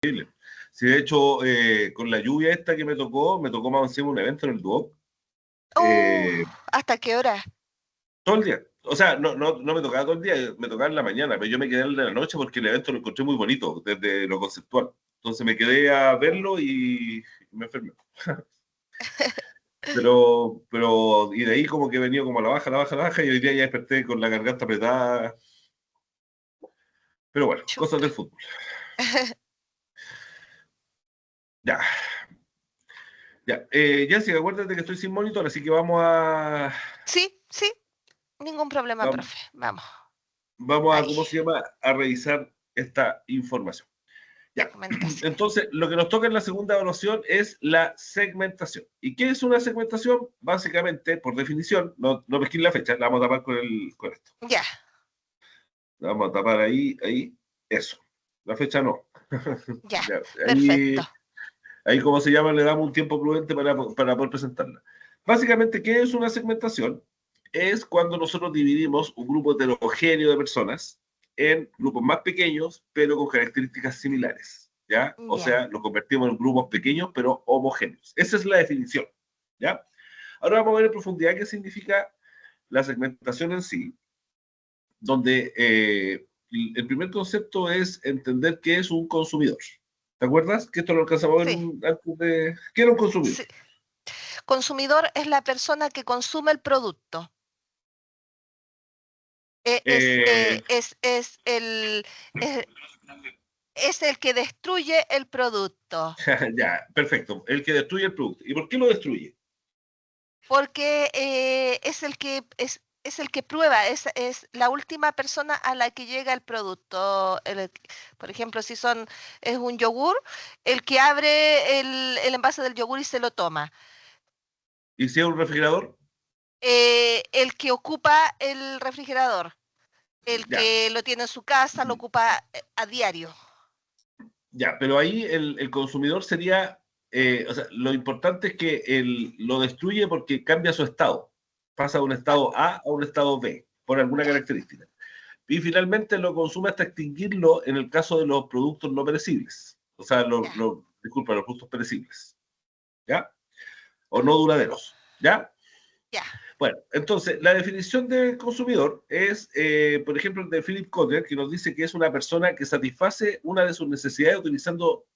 Sí, de hecho, con la lluvia esta que me tocó más encima un evento en el Duoc, eh, ¿Hasta qué hora? todo el día. O sea, no me tocaba todo el día, me tocaba en la mañana, pero yo me quedé en la noche porque el evento lo encontré muy bonito, desde lo conceptual. Entonces me quedé a verlo y me enfermé. Y de ahí como que venía como a la baja, y hoy día ya desperté con la garganta apretada. Pero bueno, cosas Chuta. del fútbol. Ya, ya. Jessica, acuérdate que estoy sin monitor, así que Sí, sí, ningún problema, vamos, profe. Vamos, vamos a, ahí. ¿cómo se llama? A revisar esta información. Ya. Segmentación. Entonces, lo que nos toca en la segunda evaluación es la segmentación. ¿Y qué es una segmentación? Básicamente, por definición, no pesqué la fecha, la vamos a tapar con esto. Ya, La vamos a tapar ahí, eso. La fecha no. ya. Ya, Perfecto. ahí, ¿cómo se llama? Le damos un tiempo prudente para poder presentarla. Básicamente, ¿qué es una segmentación? Es cuando nosotros dividimos un grupo heterogéneo de personas en grupos más pequeños, pero con características similares, ¿ya? O Ya. sea, los convertimos en grupos pequeños, pero homogéneos. Esa es la definición, ¿ya? Ahora vamos a ver en profundidad qué significa la segmentación en sí, donde el primer concepto es entender qué es un consumidor. ¿Te acuerdas? Que esto lo alcanzamos a ver Sí, antes de... ¿Qué era un consumidor? sí. Consumidor es la persona que consume el producto. E- Es, Eh, eh, es, es, el, es, es el que destruye el producto. ya, perfecto. El que destruye el producto. ¿Y por qué lo destruye? Porque es el que prueba, es la última persona a la que llega el producto. Por ejemplo, si es un yogur, el que abre el envase del yogur y se lo toma. ¿Y si es un refrigerador? El que ocupa el refrigerador, el Ya, que lo tiene en su casa, lo ocupa a diario. ya, pero ahí el consumidor sería, o sea, lo importante es que lo destruye porque cambia su estado. Pasa de un Ah, estado A a un estado B, por alguna ya, característica. Y finalmente lo consume hasta extinguirlo en el caso de los productos no perecibles. O sea, ya, disculpa, los productos perecibles. ¿Ya? O no duraderos. ¿Ya? ya, Bueno, entonces, la definición del consumidor es, por ejemplo, de Philip Kotler, que nos dice que es una persona que satisface una de sus necesidades utilizando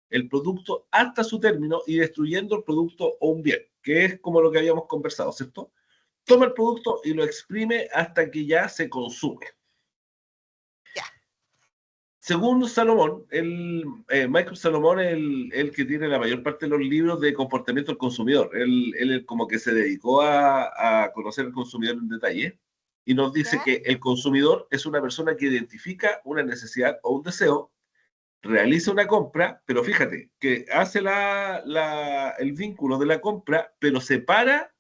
el producto hasta su término y destruyendo el producto o un bien, que es como lo que habíamos conversado, ¿cierto? sí, Toma el producto y lo exprime hasta que ya se consume. ya, Según Salomón, Michael Salomón es el que tiene la mayor parte de los libros de comportamiento del consumidor. Él como que se dedicó a conocer al consumidor en detalle y nos dice ya, que el consumidor es una persona que identifica una necesidad o un deseo, realiza una compra, pero fíjate, que hace el vínculo de la compra, pero separa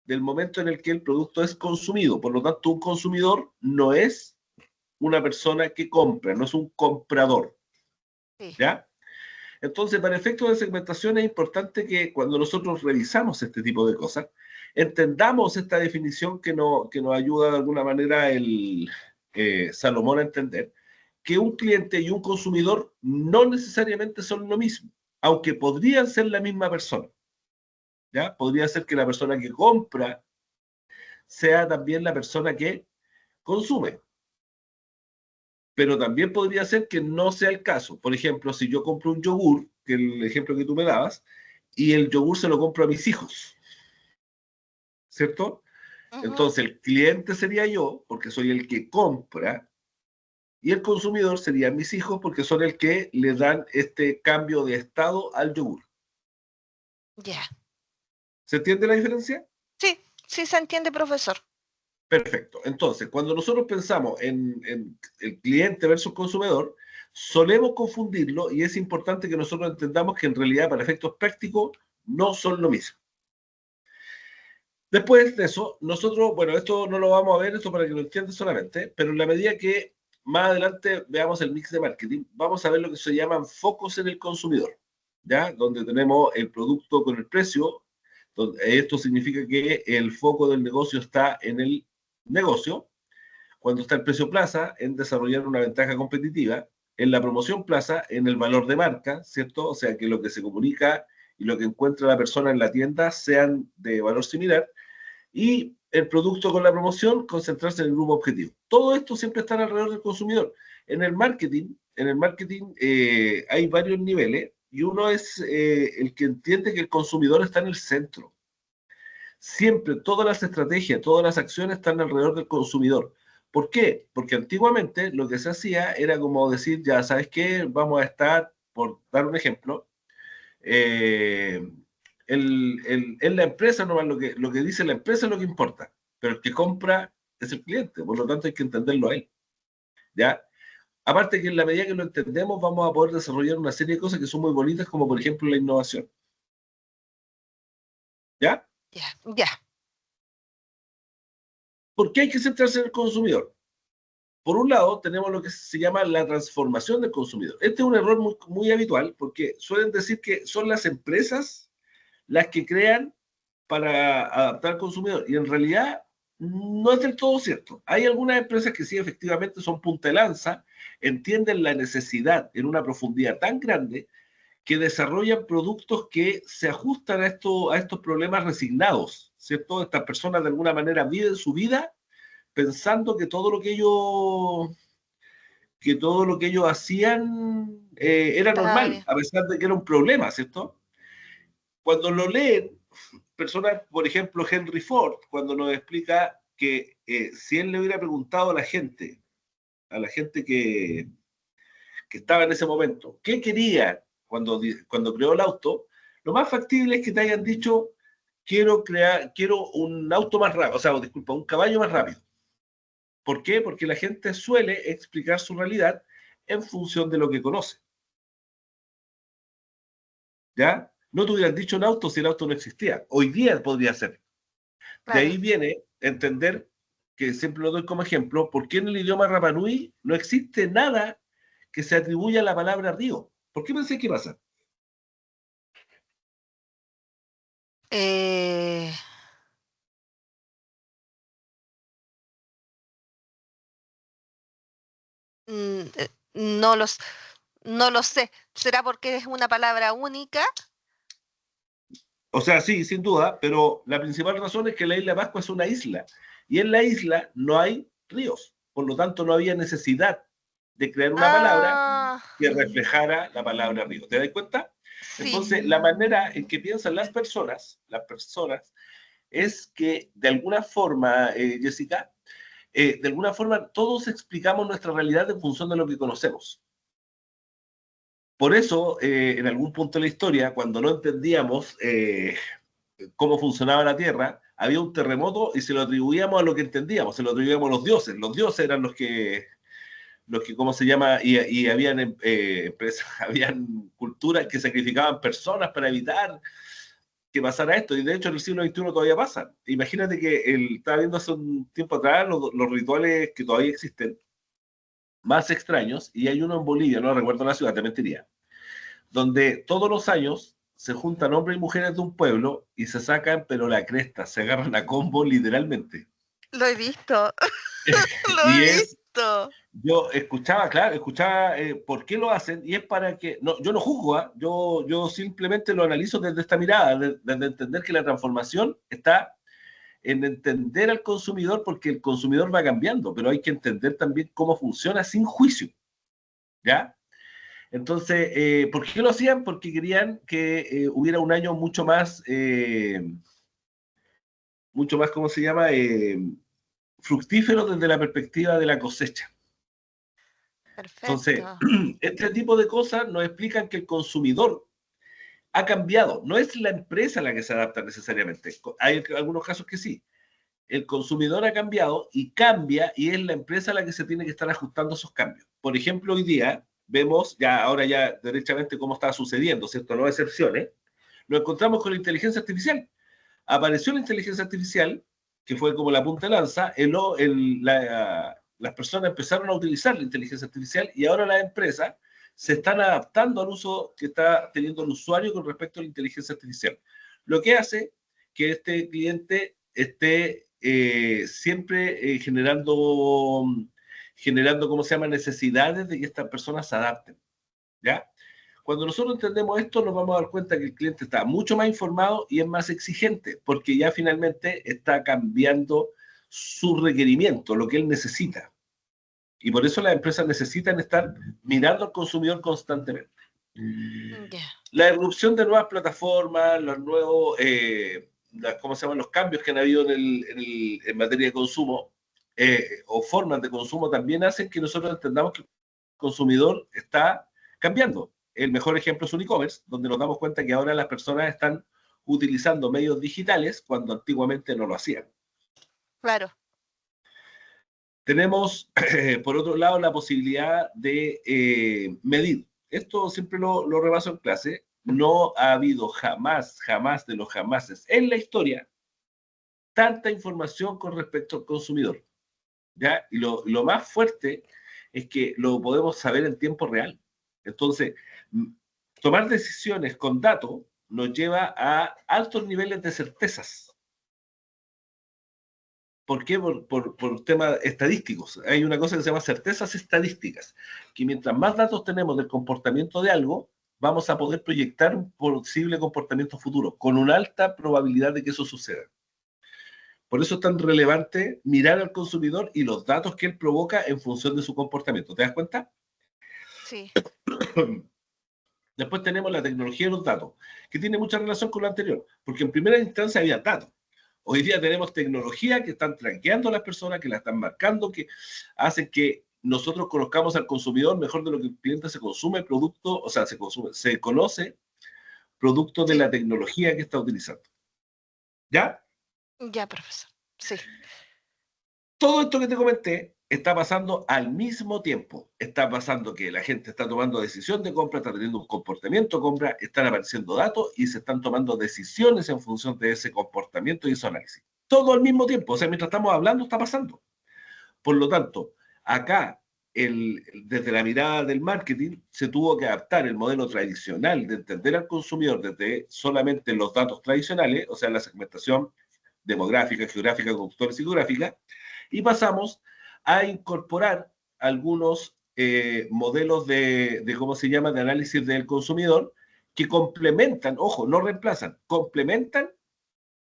del momento en el que el producto es consumido. Por lo tanto, un consumidor no es una persona que compra, no es un comprador. sí, ¿Ya? Entonces, para efectos de segmentación es importante que cuando nosotros revisamos este tipo de cosas, entendamos esta definición que nos ayuda de alguna manera Salomón a entender que un cliente y un consumidor no necesariamente son lo mismo, aunque podrían ser la misma persona. ¿Ya? Podría ser que la persona que compra sea también la persona que consume, pero también podría ser que no sea el caso. Por ejemplo, si yo compro un yogur, que es el ejemplo que tú me dabas, y el yogur se lo compro a mis hijos, ¿cierto? ujú, Entonces el cliente sería yo, porque soy el que compra, y el consumidor serían mis hijos, porque son el que le dan este cambio de estado al yogur. ya. ¿Se entiende la diferencia? Sí, sí se entiende, profesor. Perfecto. Entonces, cuando nosotros pensamos en el cliente versus consumidor, solemos confundirlo y es importante que nosotros entendamos que en realidad para efectos prácticos no son lo mismo. Después de eso, nosotros, bueno, esto no lo vamos a ver, esto para que lo entiendas solamente, pero en la medida que más adelante veamos el mix de marketing, vamos a ver lo que se llaman focos en el consumidor, ¿ya? Donde tenemos el producto con el precio, esto significa que el foco del negocio está en el negocio, cuando está el precio plaza, en desarrollar una ventaja competitiva, en la promoción plaza, en el valor de marca, ¿cierto? O sea, que lo que se comunica y lo que encuentra la persona en la tienda sean de valor similar, y el producto con la promoción, concentrarse en el grupo objetivo. Todo esto siempre está alrededor del consumidor. En el marketing hay varios niveles, y uno es el que entiende que el consumidor está en el centro. Siempre, todas las estrategias, todas las acciones están alrededor del consumidor. ¿Por qué? Porque antiguamente lo que se hacía era como decir, ya sabes qué, vamos a estar, por dar un ejemplo, eh, en la empresa nomás lo que dice la empresa es lo que importa, pero el que compra es el cliente, por lo tanto hay que entenderlo a él, ¿ya? Aparte que en la medida que lo entendemos vamos a poder desarrollar una serie de cosas que son muy bonitas, como por ejemplo la innovación, ¿ya? Ya, ya. ¿Por qué hay que centrarse en el consumidor? Por un lado, tenemos lo que se llama la transformación del consumidor. Este es un error muy, muy habitual, porque suelen decir que son las empresas las que crean para adaptar al consumidor. Y en realidad no es del todo cierto. Hay algunas empresas que sí, efectivamente, son punta de lanza, entienden la necesidad en una profundidad tan grande que desarrollan productos que se ajustan a estos problemas resignados, ¿cierto? Estas personas de alguna manera viven su vida pensando que todo lo que ellos hacían era Está normal, bien. a pesar de que era un problema, ¿cierto? Cuando lo leen, personas, por ejemplo, Henry Ford, cuando nos explica que si él le hubiera preguntado a la gente que estaba en ese momento, qué quería cuando creó el auto, lo más factible es que te hayan dicho, quiero un auto más rápido, o sea, disculpa, un caballo más rápido. ¿Por qué? Porque la gente suele explicar su realidad en función de lo que conoce, ¿ya? No te hubieran dicho un auto si el auto no existía. Hoy día podría ser. De Claro. ahí viene entender, que siempre lo doy como ejemplo, por qué en el idioma Rapanui no existe nada que se atribuya a la palabra río. ¿Por qué pensé que pasa? Eh, mm, eh, no los, no lo sé. ¿Será porque es una palabra única? O sea, sí, sin duda, pero la principal razón es que la isla de Pascua es una isla, y en la isla no hay ríos. Por lo tanto, no había necesidad de crear una palabra Ah, que reflejara la palabra río. ¿Te das cuenta? sí. Entonces, la manera en que piensan las personas, es que de alguna forma, Jessica, de alguna forma todos explicamos nuestra realidad en función de lo que conocemos. Por eso, en algún punto de la historia, cuando no entendíamos cómo funcionaba la Tierra, había un terremoto y se lo atribuíamos a lo que entendíamos, se lo atribuíamos a los dioses. Los dioses eran ¿cómo se llama? Y habían empresas, habían culturas que sacrificaban personas para evitar que pasara esto, y de hecho en el siglo XXI todavía pasa. Imagínate que estaba viendo hace un tiempo atrás los rituales que todavía existen, más extraños, y hay uno en Bolivia, no recuerdo la ciudad, te mentiría, donde todos los años se juntan hombres y mujeres de un pueblo y se sacan, pero la cresta, se agarran a combo literalmente. Lo he visto. Lo Y he es visto. Yo escuchaba, claro, escuchaba por qué lo hacen, y es para que, no, yo no juzgo, ¿ah? Yo simplemente lo analizo desde esta mirada, desde entender que la transformación está en entender al consumidor, porque el consumidor va cambiando, pero hay que entender también cómo funciona sin juicio, ¿ya? Entonces, ¿por qué lo hacían? Porque querían que hubiera un año mucho más, ¿cómo se llama? Fructífero desde la perspectiva de la cosecha. Entonces, Perfecto. este tipo de cosas nos explican que el consumidor ha cambiado. No es la empresa la que se adapta necesariamente. Hay algunos casos que sí. El consumidor ha cambiado y cambia, y es la empresa la que se tiene que estar ajustando a esos cambios. Por ejemplo, hoy día vemos ahora ya derechamente cómo está sucediendo, ¿cierto? No excepciones. Nos encontramos con la inteligencia artificial. Apareció la inteligencia artificial, que fue como la punta de lanza, las personas empezaron a utilizar la inteligencia artificial, y ahora las empresas se están adaptando al uso que está teniendo el usuario con respecto a la inteligencia artificial. Lo que hace que este cliente esté siempre generando, ¿cómo se llama?, necesidades de que estas personas se adapten, ¿ya? Cuando nosotros entendemos esto, nos vamos a dar cuenta que el cliente está mucho más informado y es más exigente, porque ya finalmente está cambiando su requerimiento, lo que él necesita. Y por eso las empresas necesitan estar mirando al consumidor constantemente. Ya. La irrupción de nuevas plataformas, los nuevos, ¿cómo se llaman?, los cambios que han habido en materia de consumo, o formas de consumo, también hacen que nosotros entendamos que el consumidor está cambiando. El mejor ejemplo es un e-commerce, donde nos damos cuenta que ahora las personas están utilizando medios digitales cuando antiguamente no lo hacían. Claro. Tenemos, por otro lado, la posibilidad de medir. Esto siempre lo rebaso en clase. No ha habido jamás, jamás de los jamases en la historia tanta información con respecto al consumidor, ¿ya? Y lo más fuerte es que lo podemos saber en tiempo real. Entonces, tomar decisiones con datos nos lleva a altos niveles de certezas. ¿Por qué? Por temas estadísticos. Hay una cosa que se llama certezas estadísticas, que mientras más datos tenemos del comportamiento de algo, vamos a poder proyectar un posible comportamiento futuro, con una alta probabilidad de que eso suceda. Por eso es tan relevante mirar al consumidor y los datos que él provoca en función de su comportamiento. ¿Te das cuenta? Sí. Después tenemos la tecnología de los datos, que tiene mucha relación con lo anterior, porque en primera instancia había datos. Hoy día tenemos tecnología que están traqueando a las personas, que la están marcando, que hacen que nosotros conozcamos al consumidor mejor de lo que el cliente se consume producto, o sea, se conoce producto de Sí. la tecnología que está utilizando. ¿Ya? Ya, profesor. Sí. Todo esto que te comenté está pasando al mismo tiempo. Está pasando que la gente está tomando decisión de compra, está teniendo un comportamiento de compra, están apareciendo datos y se están tomando decisiones en función de ese comportamiento y ese análisis. Todo al mismo tiempo. O sea, mientras estamos hablando, está pasando. Por lo tanto, acá, desde la mirada del marketing, se tuvo que adaptar el modelo tradicional de entender al consumidor desde solamente los datos tradicionales, o sea, la segmentación demográfica, geográfica, conductora y psicográfica, y pasamos a incorporar algunos modelos de, ¿cómo se llama?, de análisis del consumidor, que complementan, ojo, no reemplazan, complementan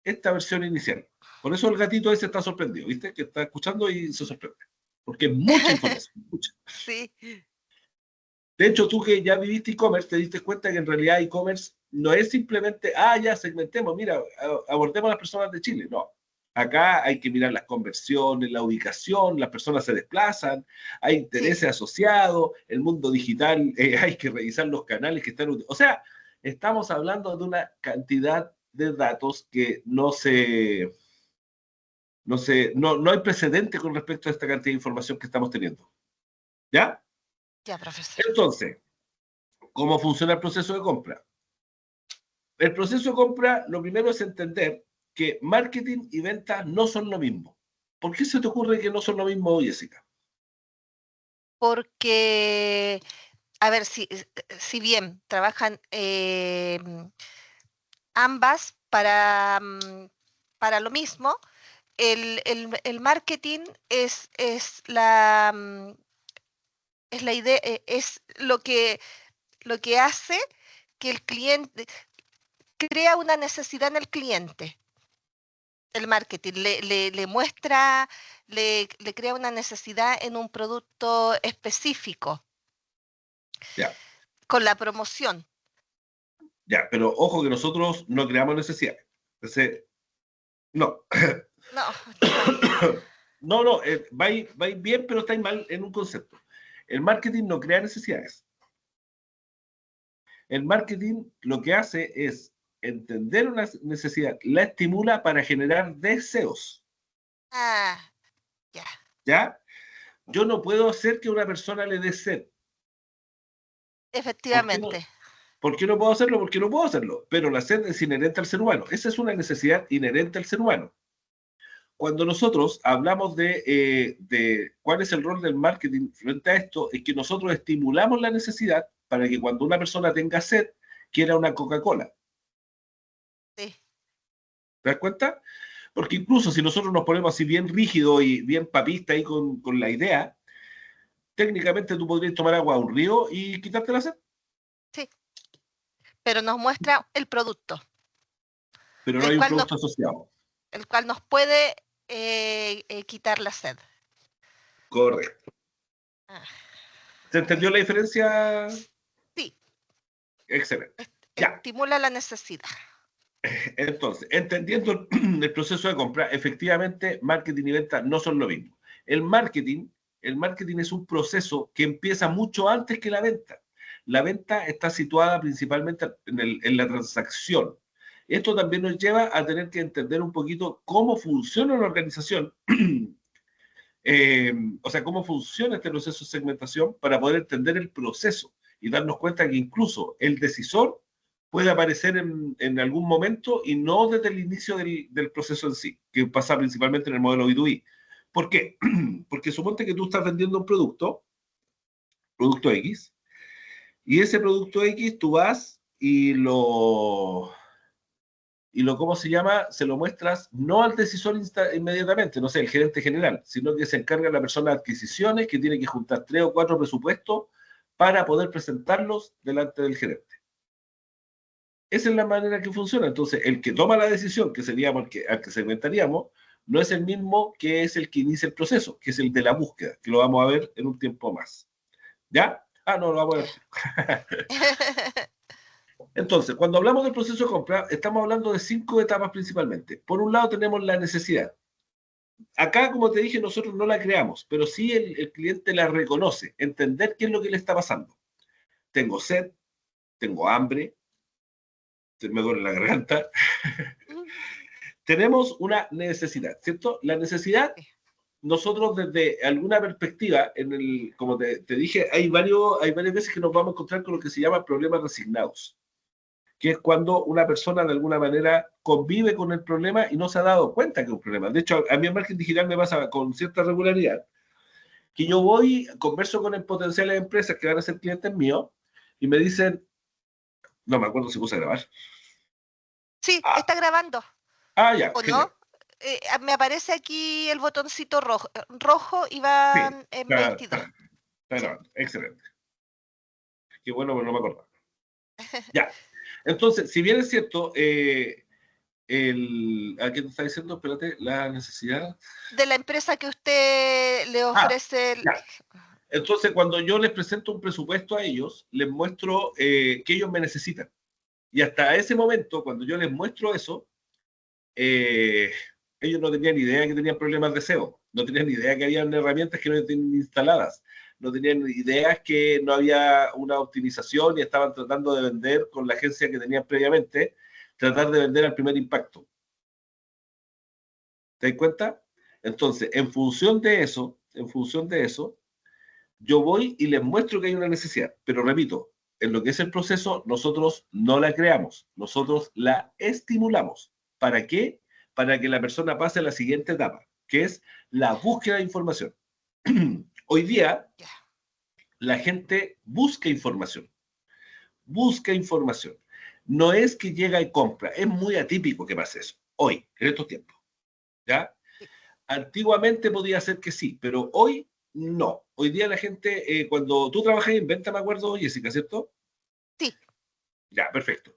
esta versión inicial. Por eso el gatito ese está sorprendido, ¿viste? Que está escuchando y se sorprende. Porque es mucha información, mucha. Sí. De hecho, tú que ya viviste e-commerce, te diste cuenta que en realidad e-commerce no es simplemente, ya segmentemos, mira, abordemos a las personas de Chile. No. Acá hay que mirar las conversiones, la ubicación, las personas se desplazan, hay intereses Sí. asociados, el mundo digital, hay que revisar los canales que están. O sea, estamos hablando de una cantidad de datos que no hay precedente con respecto a esta cantidad de información que estamos teniendo. ¿Ya? Ya, profesor. Entonces, ¿cómo funciona el proceso de compra? El proceso de compra, lo primero es entender que marketing y ventas no son lo mismo. ¿Por qué se te ocurre que no son lo mismo, Jessica? Porque, a ver, si bien trabajan ambas para lo mismo, el marketing es la idea, es lo que hace que el cliente crea una necesidad en el cliente. El marketing le muestra, le crea una necesidad en un producto específico Ya, con la promoción. ya, pero ojo que nosotros no creamos necesidades. Entonces, no. No, ya. No, vais bien, pero estáis mal en un concepto. El marketing no crea necesidades. El marketing lo que hace es entender una necesidad, la estimula para generar deseos. Ah, ya. ¿Ya? Yo no puedo hacer que una persona le dé sed. ¿Por qué no? Efectivamente. ¿Por qué no puedo hacerlo? Porque no puedo hacerlo. Pero la sed es inherente al ser humano. Esa es una necesidad inherente al ser humano. Cuando nosotros hablamos de cuál es el rol del marketing frente a esto, es que nosotros estimulamos la necesidad para que cuando una persona tenga sed, quiera una Coca-Cola. Sí. ¿Te das cuenta? Porque incluso si nosotros nos ponemos así bien rígido y bien papista ahí con la idea, técnicamente tú podrías tomar agua a un río y quitarte la sed. Sí, pero nos muestra el producto, Pero no el hay un cual nos, producto asociado. el cual nos puede quitar la sed. Correcto. Ah, ¿Se entendió la diferencia? sí, Excelente. Ya. estimula la necesidad. Entonces, entendiendo el proceso de compra, efectivamente, marketing y venta no son lo mismo. El marketing es un proceso que empieza mucho antes que la venta. La venta está situada principalmente en la transacción. Esto también nos lleva a tener que entender un poquito cómo funciona una organización, o sea, cómo funciona este proceso de segmentación para poder entender el proceso y darnos cuenta que incluso el decisor puede aparecer en algún momento y no desde el inicio del proceso en sí, que pasa principalmente en el modelo B2B. ¿Por qué? Porque suponte que tú estás vendiendo un producto X, y ese producto X tú vas ¿cómo se llama? Se lo muestras no al decisor inmediatamente, no sé, el gerente general, sino que se encarga la persona de adquisiciones que tiene que juntar 3 o 4 presupuestos para poder presentarlos delante del gerente. Esa es la manera que funciona. Entonces, el que toma la decisión, que sería al que segmentaríamos, no es el mismo que es el que inicia el proceso, que es el de la búsqueda, que lo vamos a ver en un tiempo más. ¿Ya? Ah, no, lo vamos a ver. Entonces, cuando hablamos del proceso de compra, estamos hablando de 5 etapas principalmente. Por un lado tenemos la necesidad. Acá, como te dije, nosotros no la creamos, pero sí el cliente la reconoce, entender qué es lo que le está pasando. Tengo sed, tengo hambre, me duele la garganta. Tenemos una necesidad, ¿cierto? La necesidad, nosotros desde alguna perspectiva, como te dije, hay varias veces que nos vamos a encontrar con lo que se llama problemas resignados, que es cuando una persona de alguna manera convive con el problema y no se ha dado cuenta que es un problema. De hecho, a mí en marketing digital me pasa con cierta regularidad, que yo voy, converso con potenciales empresas que van a ser clientes míos y me dicen, no me acuerdo si puse a grabar. Sí, está grabando, Ya, ¿o genial. no? Me aparece aquí el botoncito rojo y Sí, van en está, 22. está, está Sí. grabando. Excelente. Qué bueno, pero no me acordaba. Ya. Entonces, si bien es cierto, ¿a qué te está diciendo? Espérate, la necesidad. De la empresa que usted le ofrece Ya. Entonces, cuando yo les presento un presupuesto a ellos, les muestro que ellos me necesitan. Y hasta ese momento, cuando yo les muestro eso, eh, ellos no tenían ni idea que tenían problemas de SEO, no tenían ni idea que habían herramientas que no tenían instaladas, no tenían ni ideas que no había una optimización y estaban tratando de vender con la agencia que tenían previamente, tratar de vender al primer impacto. ¿Te das cuenta? Entonces, en función de eso, yo voy y les muestro que hay una necesidad, pero repito, en lo que es el proceso, nosotros no la creamos, nosotros la estimulamos. ¿Para qué? Para que la persona pase a la siguiente etapa, que es la búsqueda de información. Hoy día, la gente busca información. No es que llega y compra, es muy atípico que pase eso, hoy, en estos tiempos. ¿Ya? Antiguamente podía ser que sí, pero hoy no. Hoy día la gente, cuando tú trabajas en venta, me acuerdo, Jessica, ¿cierto? Sí. Ya, perfecto.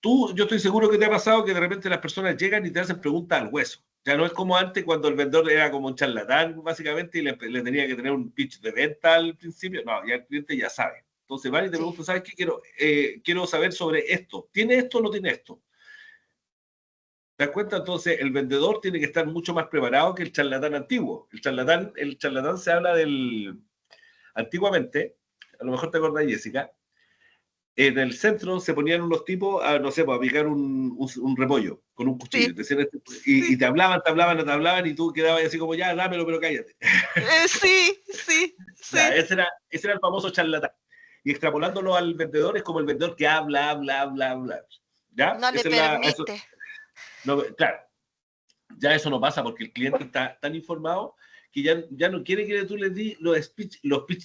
Yo estoy seguro que te ha pasado que de repente las personas llegan y te hacen preguntas al hueso. Ya no es como antes cuando el vendedor era como un charlatán, básicamente, y le tenía que tener un pitch de venta al principio. No, ya el cliente ya sabe. Entonces van y te Sí. preguntan, ¿sabes qué? Quiero saber sobre esto. ¿Tiene esto o no tiene esto? ¿Te das cuenta? Entonces, el vendedor tiene que estar mucho más preparado que el charlatán antiguo. El charlatán se habla del. Antiguamente, a lo mejor te acordás, Jessica, en el centro se ponían unos tipos a, no sé, a picar un repollo con un cuchillo. Sí. Y te hablaban, y tú quedabas así como, ya, dámelo, pero cállate. Sí, sí, Ya, sí. ese era el famoso charlatán. Y extrapolándolo al vendedor es como el vendedor que habla, habla, habla, habla. ¿Ya? No le permite. No, claro, ya eso no pasa porque el cliente está tan informado que ya no quiere que tú le di los pitch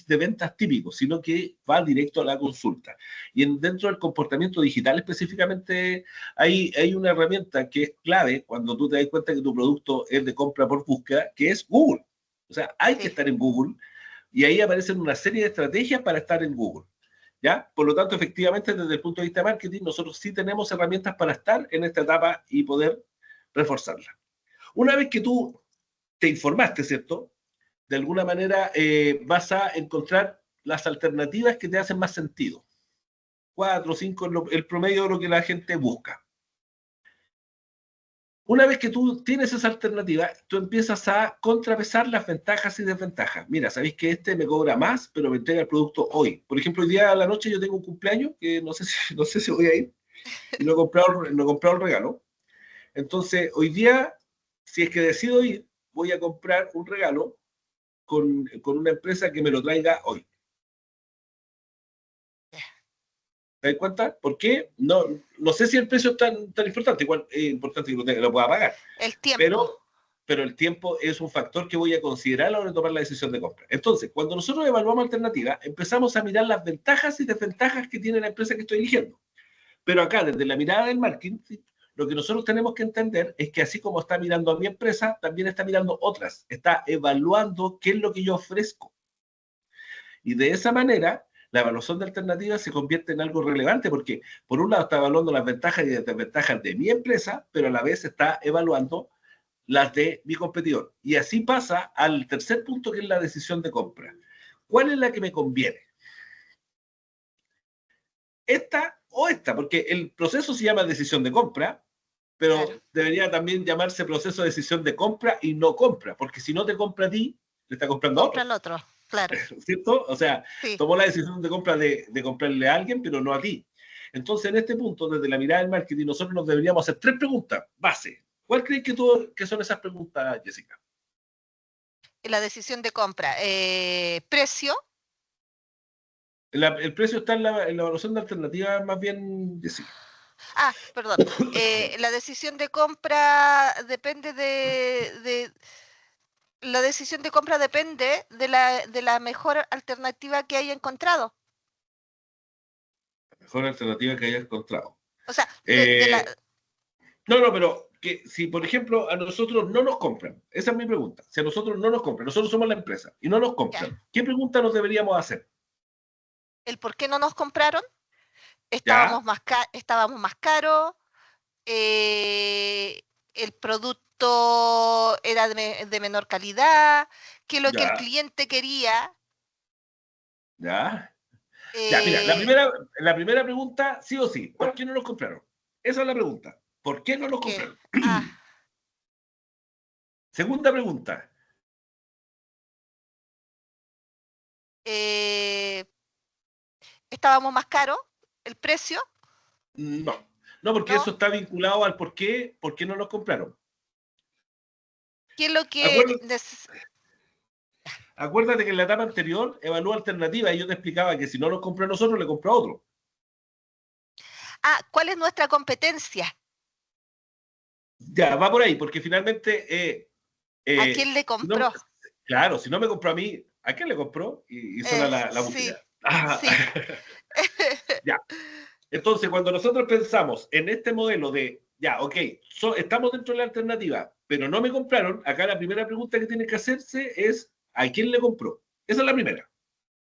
de ventas típicos, sino que va directo a la consulta. Y dentro del comportamiento digital específicamente hay una herramienta que es clave cuando tú te das cuenta que tu producto es de compra por búsqueda, que es Google. O sea, hay que Sí. estar en Google Y ahí aparecen una serie de estrategias para estar en Google. ¿Ya? Por lo tanto, efectivamente, desde el punto de vista de marketing, nosotros sí tenemos herramientas para estar en esta etapa y poder reforzarla. Una vez que tú te informaste, ¿cierto? De alguna manera vas a encontrar las alternativas que te hacen más sentido. 4 o 5, el promedio de lo que la gente busca. Una vez que tú tienes esa alternativa, tú empiezas a contrapesar las ventajas y desventajas. Mira, sabéis que este me cobra más, pero me entrega el producto hoy. Por ejemplo, hoy día a la noche yo tengo un cumpleaños, que no sé si, no sé si voy a ir, y no he comprado el regalo. Entonces, hoy día, si es que decido ir, voy a comprar un regalo con una empresa que me lo traiga hoy. ¿Te das cuenta? ¿Por qué? No, no sé si el precio es tan importante, igual es importante que lo pueda pagar, El tiempo. pero el tiempo es un factor que voy a considerar a la hora de tomar la decisión de compra. Entonces, cuando nosotros evaluamos alternativas, empezamos a mirar las ventajas y desventajas que tiene la empresa que estoy eligiendo. Pero acá, desde la mirada del marketing, lo que nosotros tenemos que entender es que así como está mirando a mi empresa, también está mirando otras, está evaluando qué es lo que yo ofrezco. Y de esa manera, la evaluación de alternativas se convierte en algo relevante porque, por un lado, está evaluando las ventajas y desventajas de mi empresa, pero a la vez está evaluando las de mi competidor. Y así pasa al tercer punto, que es la decisión de compra. ¿Cuál es la que me conviene? ¿Esta o esta? Porque el proceso se llama decisión de compra, pero Claro. debería también llamarse proceso de decisión de compra y no compra, porque si no te compra a ti, le está comprando a Compra otro. el otro. Claro. ¿Cierto? O sea, Sí. tomó la decisión de compra de comprarle a alguien, pero no a ti. Entonces, en este punto, desde la mirada del marketing, nosotros nos deberíamos hacer 3 preguntas base. ¿Cuál crees que son esas preguntas, Jessica? La decisión de compra. Precio. El precio está en la evaluación de alternativas, más bien, Jessica. Perdón. La decisión de compra depende la decisión de compra depende de la mejor alternativa que haya encontrado. La mejor alternativa que hayas encontrado. O sea, No, pero que si, por ejemplo, a nosotros no nos compran, esa es mi pregunta. Si a nosotros no nos compran, nosotros somos la empresa y no nos ya, compran, ¿qué pregunta nos deberíamos hacer? el por qué no nos compraron, ¿Ya? estábamos más caros, el producto era de menor calidad, que lo que el ¿Ya? cliente quería. ¿Ya? Ya, mira, eh, la primera pregunta, sí o sí, ¿por qué no nos compraron? Esa es la pregunta. ¿Por qué no nos porque compraron? Segunda pregunta. eh, estábamos más caros, el precio, No. No, porque ¿no? eso está vinculado al por qué no nos compraron. ¿Qué es lo que Acuérdate, acuérdate que en la etapa anterior evalúa alternativas y yo te explicaba que si no nos compró a nosotros, le compró a otro. ¿cuál es nuestra competencia? Ya, va por ahí, porque finalmente, ¿A quién le si no, compró? claro, si no me compró a mí, ¿a quién le compró? Y suena la Sí, música. Ah, sí. ya. Entonces, cuando nosotros pensamos en este modelo de, ya, ok, estamos dentro de la alternativa, pero no me compraron, acá la primera pregunta que tiene que hacerse es, ¿a quién le compró? Esa es la primera.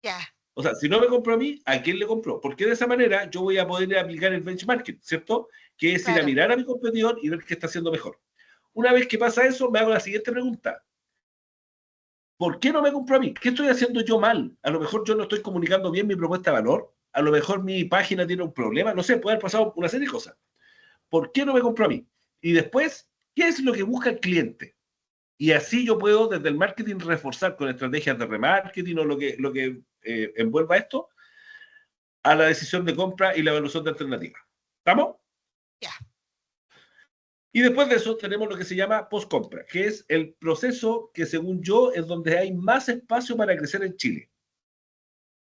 Ya, O sea, si no me compró a mí, ¿a quién le compró? Porque de esa manera yo voy a poder aplicar el benchmarking, ¿cierto? Que es ir a claro. mirar a mi competidor y ver qué está haciendo mejor. Una vez que pasa eso, me hago la siguiente pregunta. ¿Por qué no me compró a mí? ¿Qué estoy haciendo yo mal? A lo mejor yo no estoy comunicando bien mi propuesta de valor. A lo mejor mi página tiene un problema. No sé, puede haber pasado una serie de cosas. ¿Por qué no me compró a mí? Y después, ¿qué es lo que busca el cliente? Y así yo puedo desde el marketing reforzar con estrategias de remarketing o lo que envuelva esto a la decisión de compra y la evaluación de alternativas. ¿Estamos? Ya. Y después de eso tenemos lo que se llama post-compra, que es el proceso que según yo es donde hay más espacio para crecer en Chile.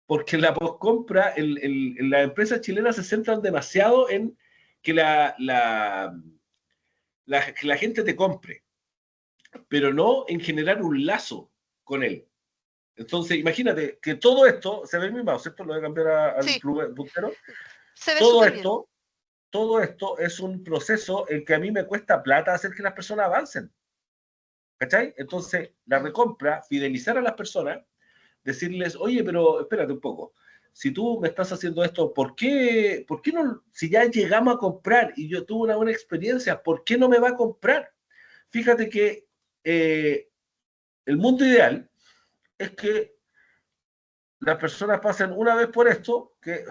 Porque la post-compra, las empresas chilenas se centran demasiado en que que la gente te compre, pero no en generar un lazo con él. Entonces, imagínate que todo esto, se ve mi mouse, ¿cierto? Lo voy a cambiar al Sí, puntero. se ve Todo súper bien. esto, todo esto es un proceso en que a mí me cuesta plata hacer que las personas avancen. ¿Cachai? Entonces, la Mm, recompra, fidelizar a las personas, decirles, oye, pero espérate un poco, si tú me estás haciendo esto, por qué no, si ya llegamos a comprar y yo tuve una buena experiencia, ¿por qué no me va a comprar? Fíjate que el mundo ideal es que las personas pasen una vez por esto, que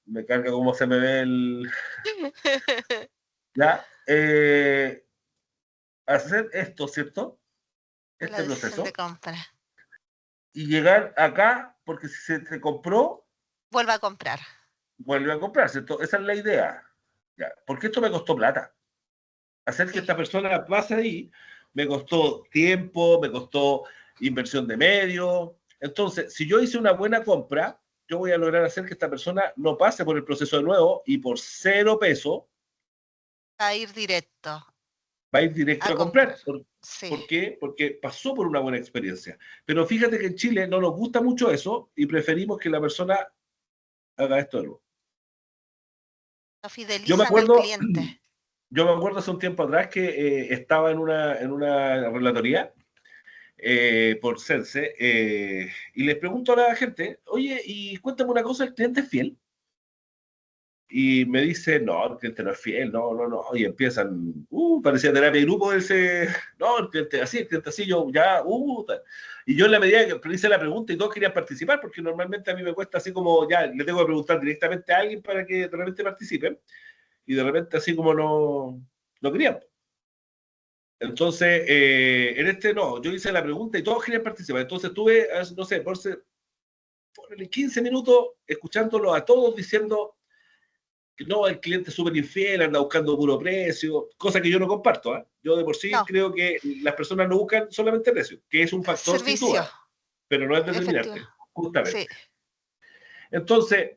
me carga cómo se me ve el... ¿Ya? Hacer esto, ¿cierto? La Este decisión de proceso, compra. y llegar acá, porque si se te compró, Vuelva a comprar. vuelve a comprar, ¿cierto? Esa es la idea. ¿Ya? Porque esto me costó plata. Hacer que Sí. esta persona pase ahí me costó tiempo, me costó inversión de medios. Entonces, si yo hice una buena compra, yo voy a lograr hacer que esta persona no pase por el proceso de nuevo y por 0 pesos A ir directo va a ir directo a a comprar. comprar. Sí. ¿Por qué? Porque pasó por una buena experiencia. Pero fíjate que en Chile no nos gusta mucho eso y preferimos que la persona haga esto de nuevo. Lo Yo me fidelizan al acuerdo, cliente. yo me acuerdo hace un tiempo atrás que estaba en una relatoría por Sense, y les pregunto a la gente, oye, y cuéntame una cosa, ¿el cliente es fiel? Y me dice, no, el cliente no es fiel, no, no, no, y empiezan, parecía terapia de grupo ese, no, el cliente así, yo ya, tal. Y yo en la medida que hice la pregunta y todos querían participar, porque normalmente a mí me cuesta así como, ya, le tengo que preguntar directamente a alguien para que realmente participen, y de repente así como no querían. Entonces, en este no, yo hice la pregunta y todos querían participar. Entonces estuve, no sé, por 15 minutos escuchándolo a todos diciendo que no, el cliente es súper infiel, anda buscando puro precio, cosa que yo no comparto. ¿Eh? Yo de por sí No, creo que las personas no buscan solamente precio, que es un factor sin servicio, duda, pero no es efectivo. determinante, Sí, justamente. Entonces,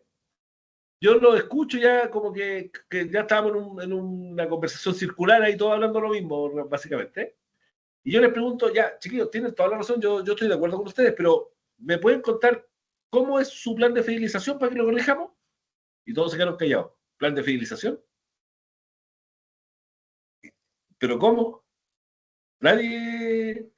yo lo escucho ya como que ya estábamos en una conversación circular ahí todos hablando lo mismo, básicamente. Y yo les pregunto, ya, chiquillos, tienen toda la razón, yo estoy de acuerdo con ustedes, pero ¿me pueden contar cómo es su plan de fidelización para que lo corrijamos? Y todos se quedaron callados. ¿Plan de fidelización? ¿Pero cómo? Nadie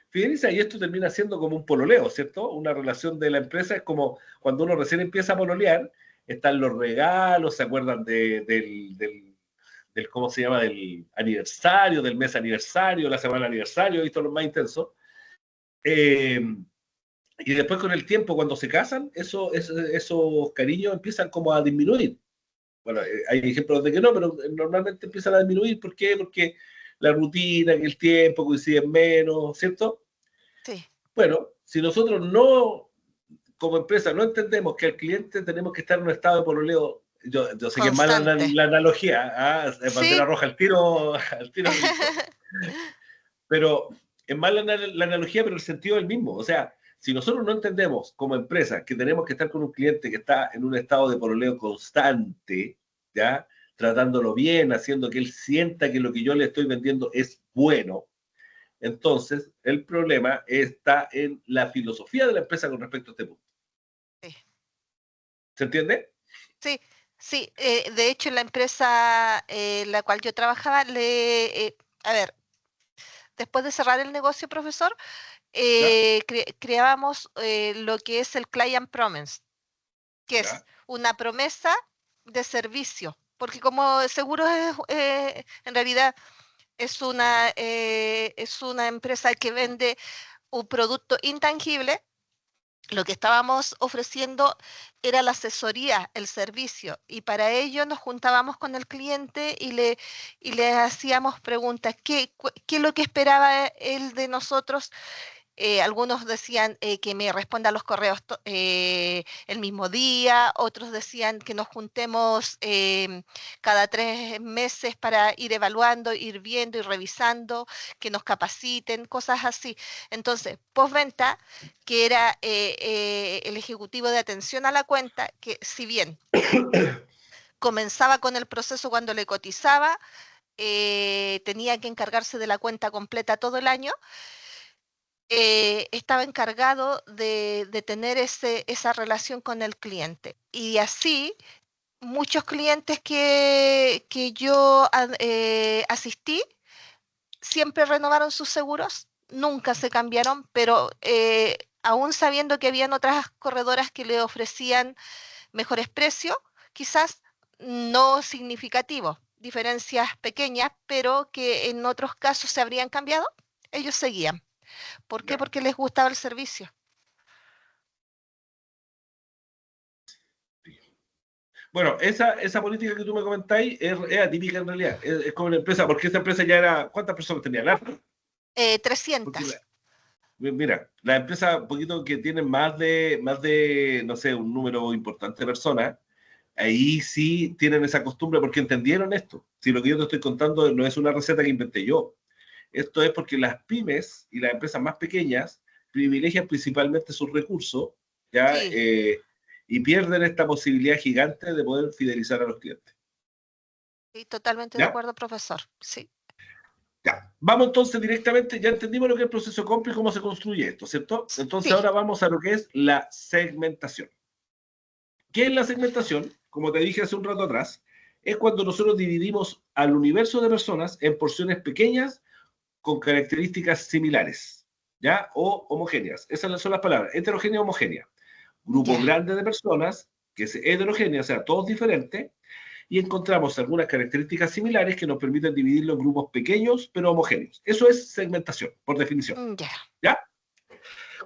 fideliza y esto termina siendo como un pololeo, ¿cierto? Una relación de la empresa es como cuando uno recién empieza a pololear, están los regalos, se acuerdan del ¿cómo se llama? Del aniversario, del mes aniversario, la semana aniversario, esto es lo más intenso. Eh, Y después con el tiempo, cuando se casan, esos cariños empiezan como a disminuir. Bueno, hay ejemplos de que no, pero normalmente empiezan a disminuir. ¿Por qué? Porque la rutina, que el tiempo coinciden menos, ¿cierto? sí, Bueno, si nosotros no, como empresa, no entendemos que al cliente tenemos que estar en un estado de pololeo, yo sé que es mala constante. la analogía, bandera Sí, roja al tiro listo. Pero es más la analogía, pero el sentido es el mismo. O sea, si nosotros no entendemos como empresa que tenemos que estar con un cliente que está en un estado de pololeo constante, ¿ya? Tratándolo bien, haciendo que él sienta que lo que yo le estoy vendiendo es bueno, entonces el problema está en la filosofía de la empresa con respecto a este punto. sí, ¿Se entiende? sí, sí. De hecho, en la empresa en la cual yo trabajaba, a ver, después de cerrar el negocio, profesor, ¿Ya? creábamos lo que es el Client Promise, que es ¿Ya? una promesa de servicio, porque como seguro es, en realidad es una empresa que vende un producto intangible. Lo que estábamos ofreciendo era la asesoría, el servicio, y para ello nos juntábamos con el cliente y le hacíamos preguntas, qué es lo que esperaba él de nosotros? Algunos decían que me responda a los correos el mismo día, otros decían que nos juntemos cada 3 meses para ir evaluando, ir viendo y revisando, que nos capaciten, cosas así. Entonces, postventa, que era el ejecutivo de atención a la cuenta, que si bien comenzaba con el proceso cuando le cotizaba, tenía que encargarse de la cuenta completa todo el año, estaba encargado de tener esa relación con el cliente. Y así, muchos clientes que yo asistí siempre renovaron sus seguros, nunca se cambiaron, pero aún sabiendo que habían otras corredoras que le ofrecían mejores precios, quizás no significativos, diferencias pequeñas, pero que en otros casos se habrían cambiado, ellos seguían. ¿Por qué? Ya. Porque les gustaba el servicio. Bueno, esa política que tú me comentáis es atípica en realidad. Es como una empresa, porque esa empresa ya era. ¿Cuántas personas tenía? Porque 300. mira, las empresas un poquito que tienen más de, no sé, un número importante de personas, ahí sí tienen esa costumbre porque entendieron esto. Si lo que yo te estoy contando no es una receta que inventé yo. Esto es porque las pymes y las empresas más pequeñas privilegian principalmente sus recursos, ¿ya? Sí, Y pierden esta posibilidad gigante de poder fidelizar a los clientes. sí, totalmente de ¿Ya? acuerdo, profesor. Sí, Ya. Vamos entonces directamente, ya entendimos lo que es el proceso de compra y cómo se construye esto, ¿cierto? Entonces sí, ahora vamos a lo que es la segmentación. ¿Qué es la segmentación? Como te dije hace un rato atrás, es cuando nosotros dividimos al universo de personas en porciones pequeñas con características similares, ¿ya? O homogéneas. Esas son las palabras, heterogénea, homogénea. Grupo ya. grande de personas, que es heterogénea, o sea, todos diferentes, y encontramos algunas características similares que nos permiten dividirlo en grupos pequeños pero homogéneos. Eso es segmentación, por definición. Ya. ¿Ya?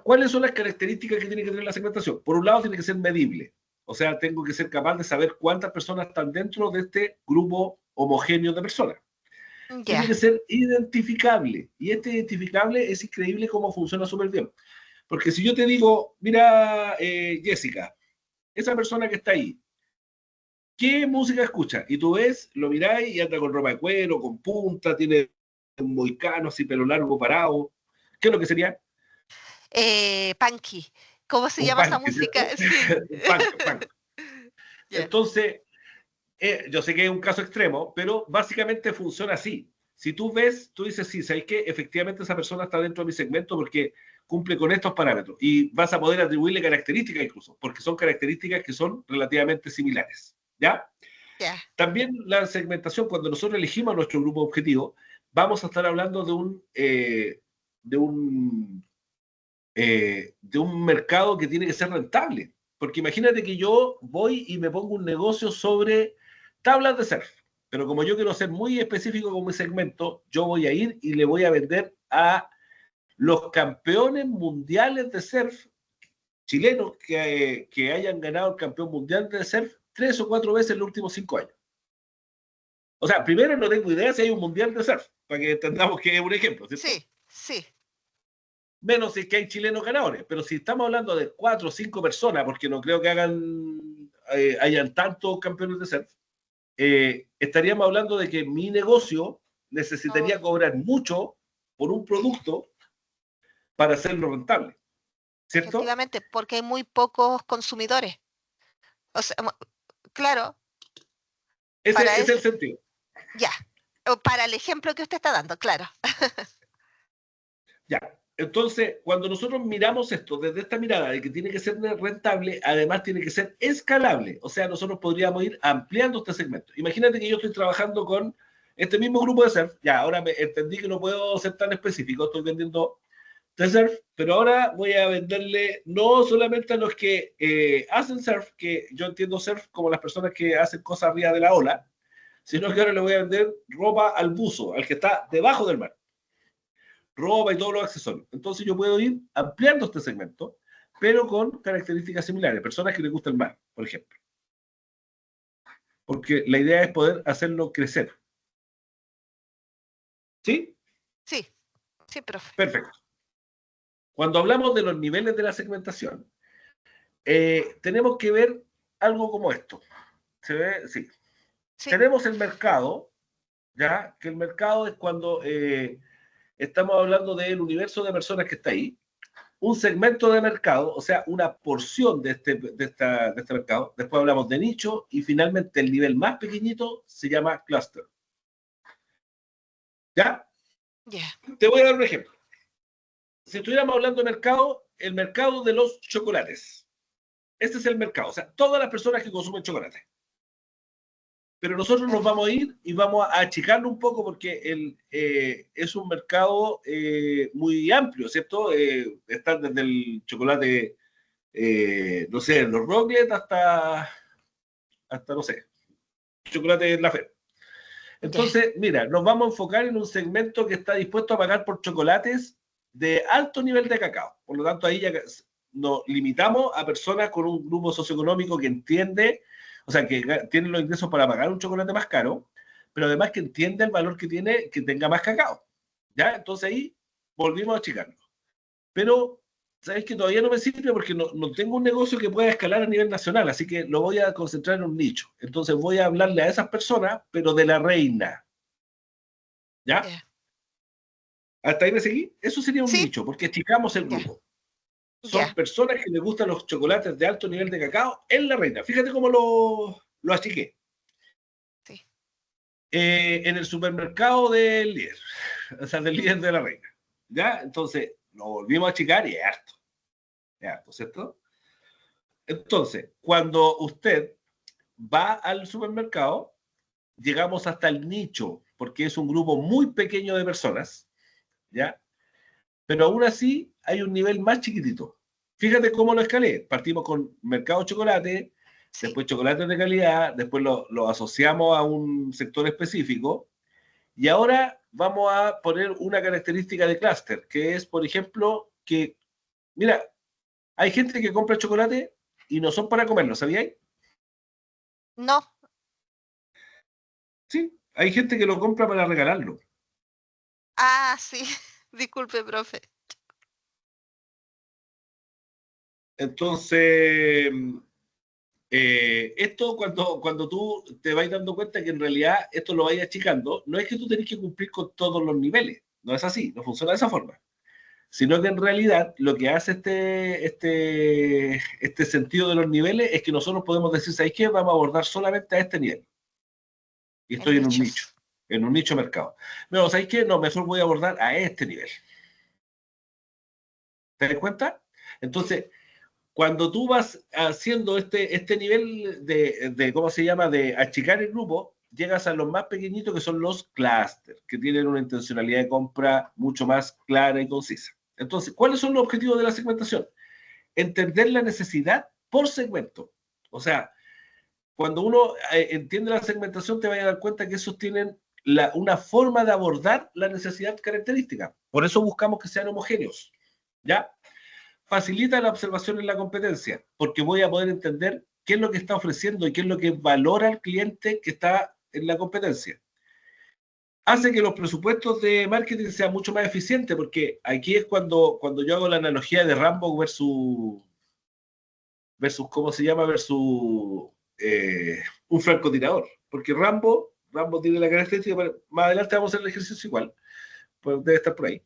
¿Cuáles son las características que tiene que tener la segmentación? Por un lado, tiene que ser medible. O sea, tengo que ser capaz de saber cuántas personas están dentro de este grupo homogéneo de personas. Tiene Ya. que ser identificable. Y este identificable es increíble cómo funciona súper bien. Porque si yo te digo, mira, Jessica, esa persona que está ahí, ¿qué música escucha? Y tú ves, lo miráis y anda con ropa de cuero, con punta, tiene un moicano así, pelo largo, parado. ¿Qué es lo que sería? Punky. ¿Cómo se Un llama esa punk, música? ¿cierto? Sí. Un punk, punk. Ya. Entonces, yo sé que es un caso extremo, pero básicamente funciona así. Si tú ves, tú dices, sí, ¿sabes qué? Efectivamente esa persona está dentro de mi segmento porque cumple con estos parámetros y vas a poder atribuirle características incluso, porque son características que son relativamente similares. ¿Ya? Ya. También la segmentación, cuando nosotros elegimos nuestro grupo objetivo, vamos a estar hablando de un, de un mercado que tiene que ser rentable. Porque imagínate que yo voy y me pongo un negocio sobre tablas de surf, pero como yo quiero ser muy específico con mi segmento, yo voy a ir y le voy a vender a los campeones mundiales de surf chilenos que hayan ganado el campeón mundial de surf 3 o 4 veces en los últimos 5 años. O sea, primero no tengo idea si hay un mundial de surf, para que entendamos que es un ejemplo, ¿cierto? Sí, sí. Menos si es que hay chilenos ganadores, pero si estamos hablando de 4 o 5 personas, porque no creo que hayan tantos campeones de surf, estaríamos hablando de que mi negocio Oh, necesitaría cobrar mucho por un producto para hacerlo rentable, ¿cierto? efectivamente, porque hay muy pocos consumidores. O sea, claro, para Ese es el ese, sentido. ya. O para el ejemplo que usted está dando, claro. Ya. Entonces, cuando nosotros miramos esto desde esta mirada de que tiene que ser rentable, además tiene que ser escalable. O sea, nosotros podríamos ir ampliando este segmento. Imagínate que yo estoy trabajando con este mismo grupo de surf. Ya, ahora me entendí que no puedo ser tan específico. Estoy vendiendo de surf, pero ahora voy a venderle no solamente a los que hacen surf, que yo entiendo surf como las personas que hacen cosas arriba de la ola, sino que ahora le voy a vender ropa al buzo, al que está debajo del mar, ropa y todos los accesorios. Entonces yo puedo ir ampliando este segmento, pero con características similares, personas que les gusta el mar, por ejemplo. Porque la idea es poder hacerlo crecer. ¿Sí? Sí, sí, profe. Perfecto. Cuando hablamos de los niveles de la segmentación, tenemos que ver algo como esto. ¿Se ve? Sí. Sí, Tenemos el mercado, ¿ya? Que el mercado es cuando estamos hablando del universo de personas que está ahí, un segmento de mercado, o sea, una porción de este mercado. Después hablamos de nicho y finalmente el nivel más pequeñito se llama cluster. ¿Ya? ya. Te voy a dar un ejemplo. Si estuviéramos hablando de mercado, el mercado de los chocolates. Este es el mercado, o sea, todas las personas que consumen chocolate. pero nosotros nos vamos a ir y vamos a achicarlo un poco porque es un mercado muy amplio, ¿cierto? Está desde el chocolate, no sé, los Rocklet hasta, no sé, chocolate La Fe. Ya, Entonces, mira, nos vamos a enfocar en un segmento que está dispuesto a pagar por chocolates de alto nivel de cacao. Por lo tanto, ahí ya nos limitamos a personas con un grupo socioeconómico que entiende, o sea, que tiene los ingresos para pagar un chocolate más caro, pero además que entiende el valor que tiene que tenga más cacao. ¿Ya? Entonces ahí volvimos a achicarlo. Pero, ¿sabéis que todavía no me sirve porque no tengo un negocio que pueda escalar a nivel nacional? Así que lo voy a concentrar en un nicho. Entonces voy a hablarle a esas personas, pero de la reina. ¿Ya? ya. ¿Hasta ahí me seguí? Eso sería un Sí, nicho, porque achicamos el ya, grupo. Son ya, personas que les gustan los chocolates de alto nivel de cacao en la reina. Fíjate cómo lo achiqué. sí. En el supermercado del líder, o sea, del líder de la reina. ¿Ya? Entonces, lo volvimos a achicar y es harto, ¿cierto? Entonces, cuando usted va al supermercado, llegamos hasta el nicho, porque es un grupo muy pequeño de personas, ¿ya? Pero aún así hay un nivel más chiquitito. Fíjate cómo lo escalé. Partimos con mercado chocolate, Sí, después chocolates de calidad, después lo asociamos a un sector específico y ahora vamos a poner una característica de clúster, que es, por ejemplo, que, mira, hay gente que compra chocolate y no son para comerlo, ¿sabíais? no. Sí, hay gente que lo compra para regalarlo. Ah, sí. Disculpe, profe. Entonces, esto cuando tú te vas dando cuenta que en realidad esto lo vayas achicando, no es que tú tenés que cumplir con todos los niveles, no es así, no funciona de esa forma, sino que en realidad lo que hace este sentido de los niveles es que nosotros podemos decir, ¿sabéis qué? Vamos a abordar solamente a este nivel, y En estoy nichos. en un nicho mercado. No, ¿sabéis qué? No, mejor voy a abordar a este nivel. ¿Te das cuenta? Sí, Entonces, cuando tú vas haciendo este nivel ¿cómo se llama?, de achicar el grupo, llegas a los más pequeñitos que son los clusters, que tienen una intencionalidad de compra mucho más clara y concisa. Entonces, ¿cuáles son los objetivos de la segmentación? Entender la necesidad por segmento. O sea, cuando uno entiende la segmentación, te vas a dar cuenta que esos tienen una forma de abordar la necesidad característica. Por eso buscamos que sean homogéneos. ¿Ya? Facilita la observación en la competencia, porque voy a poder entender qué es lo que está ofreciendo y qué es lo que valora el cliente que está en la competencia. Hace que los presupuestos de marketing sean mucho más eficientes, porque aquí es cuando yo hago la analogía de Rambo versus ¿cómo se llama? Versus un francotirador. Porque Rambo tiene la característica, más adelante vamos a hacer el ejercicio igual, pues debe estar por ahí.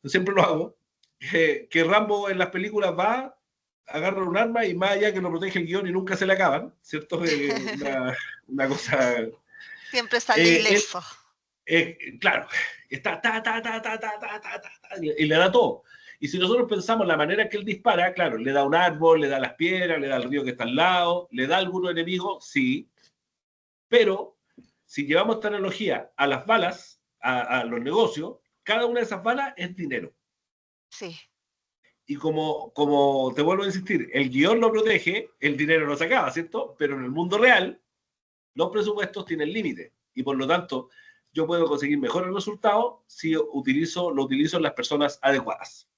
Yo siempre lo hago, que Rambo en las películas va, agarra un arma y más allá que lo protege el guión y nunca se le acaban, ¿cierto? Una cosa... siempre sale él, ileso. claro, está y le da todo. Y si nosotros pensamos la manera que él dispara, claro, le da un árbol, le da las piedras, le da el río que está al lado, le da a algunos enemigos, sí, pero si llevamos esta analogía a las balas, a los negocios, cada una de esas balas es dinero. Sí, Y como te vuelvo a insistir, el guión lo protege, el dinero no se acaba, ¿cierto? Pero en el mundo real, los presupuestos tienen límite. Y por lo tanto, yo puedo conseguir mejores resultados si lo utilizo en las personas adecuadas.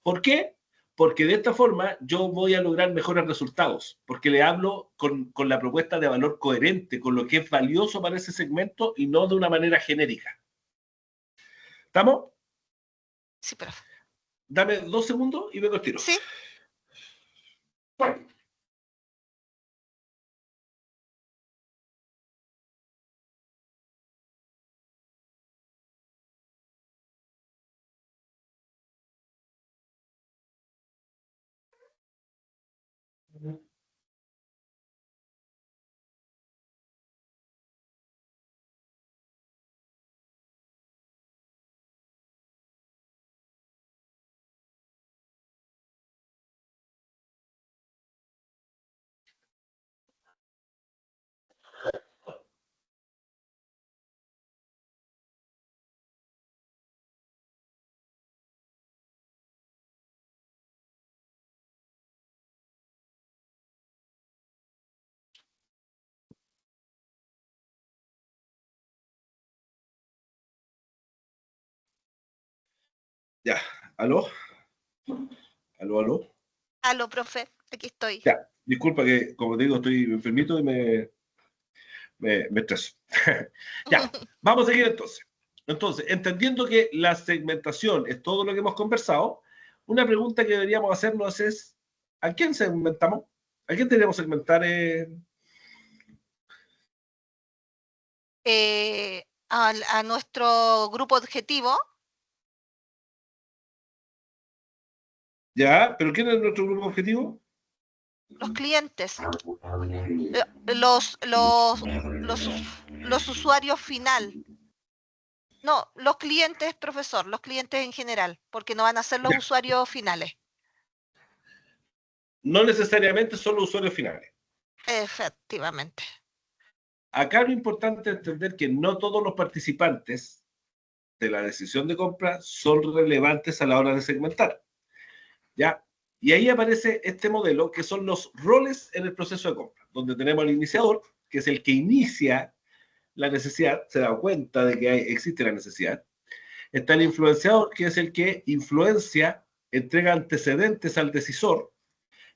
¿Por qué? Porque de esta forma yo voy a lograr mejores resultados, porque le hablo con la propuesta de valor coherente, con lo que es valioso para ese segmento y no de una manera genérica. ¿Estamos? sí, profe. Dame 2 segundos y vengo al tiro. Sí. Ya, aló, aló, aló. Aló, profe, aquí estoy. Ya, disculpa que, como te digo, estoy enfermito y me estreso. Ya, vamos a seguir entonces. Entonces, entendiendo que la segmentación es todo lo que hemos conversado, una pregunta que deberíamos hacernos es, ¿a quién segmentamos? ¿A quién deberíamos segmentar? A nuestro grupo objetivo, Ya, pero ¿quién es nuestro grupo objetivo? los clientes, los usuarios final. No, los clientes, profesor, los clientes en general, porque no van a ser los Ya, usuarios finales. no necesariamente son los usuarios finales. Efectivamente. Acá lo importante es entender que no todos los participantes de la decisión de compra son relevantes a la hora de segmentar. ¿Ya? Y ahí aparece este modelo que son los roles en el proceso de compra, donde tenemos al iniciador, que es el que inicia la necesidad, se da cuenta de que existe la necesidad. Está el ¿Ya? influenciador, que es el que influencia, entrega antecedentes al decisor.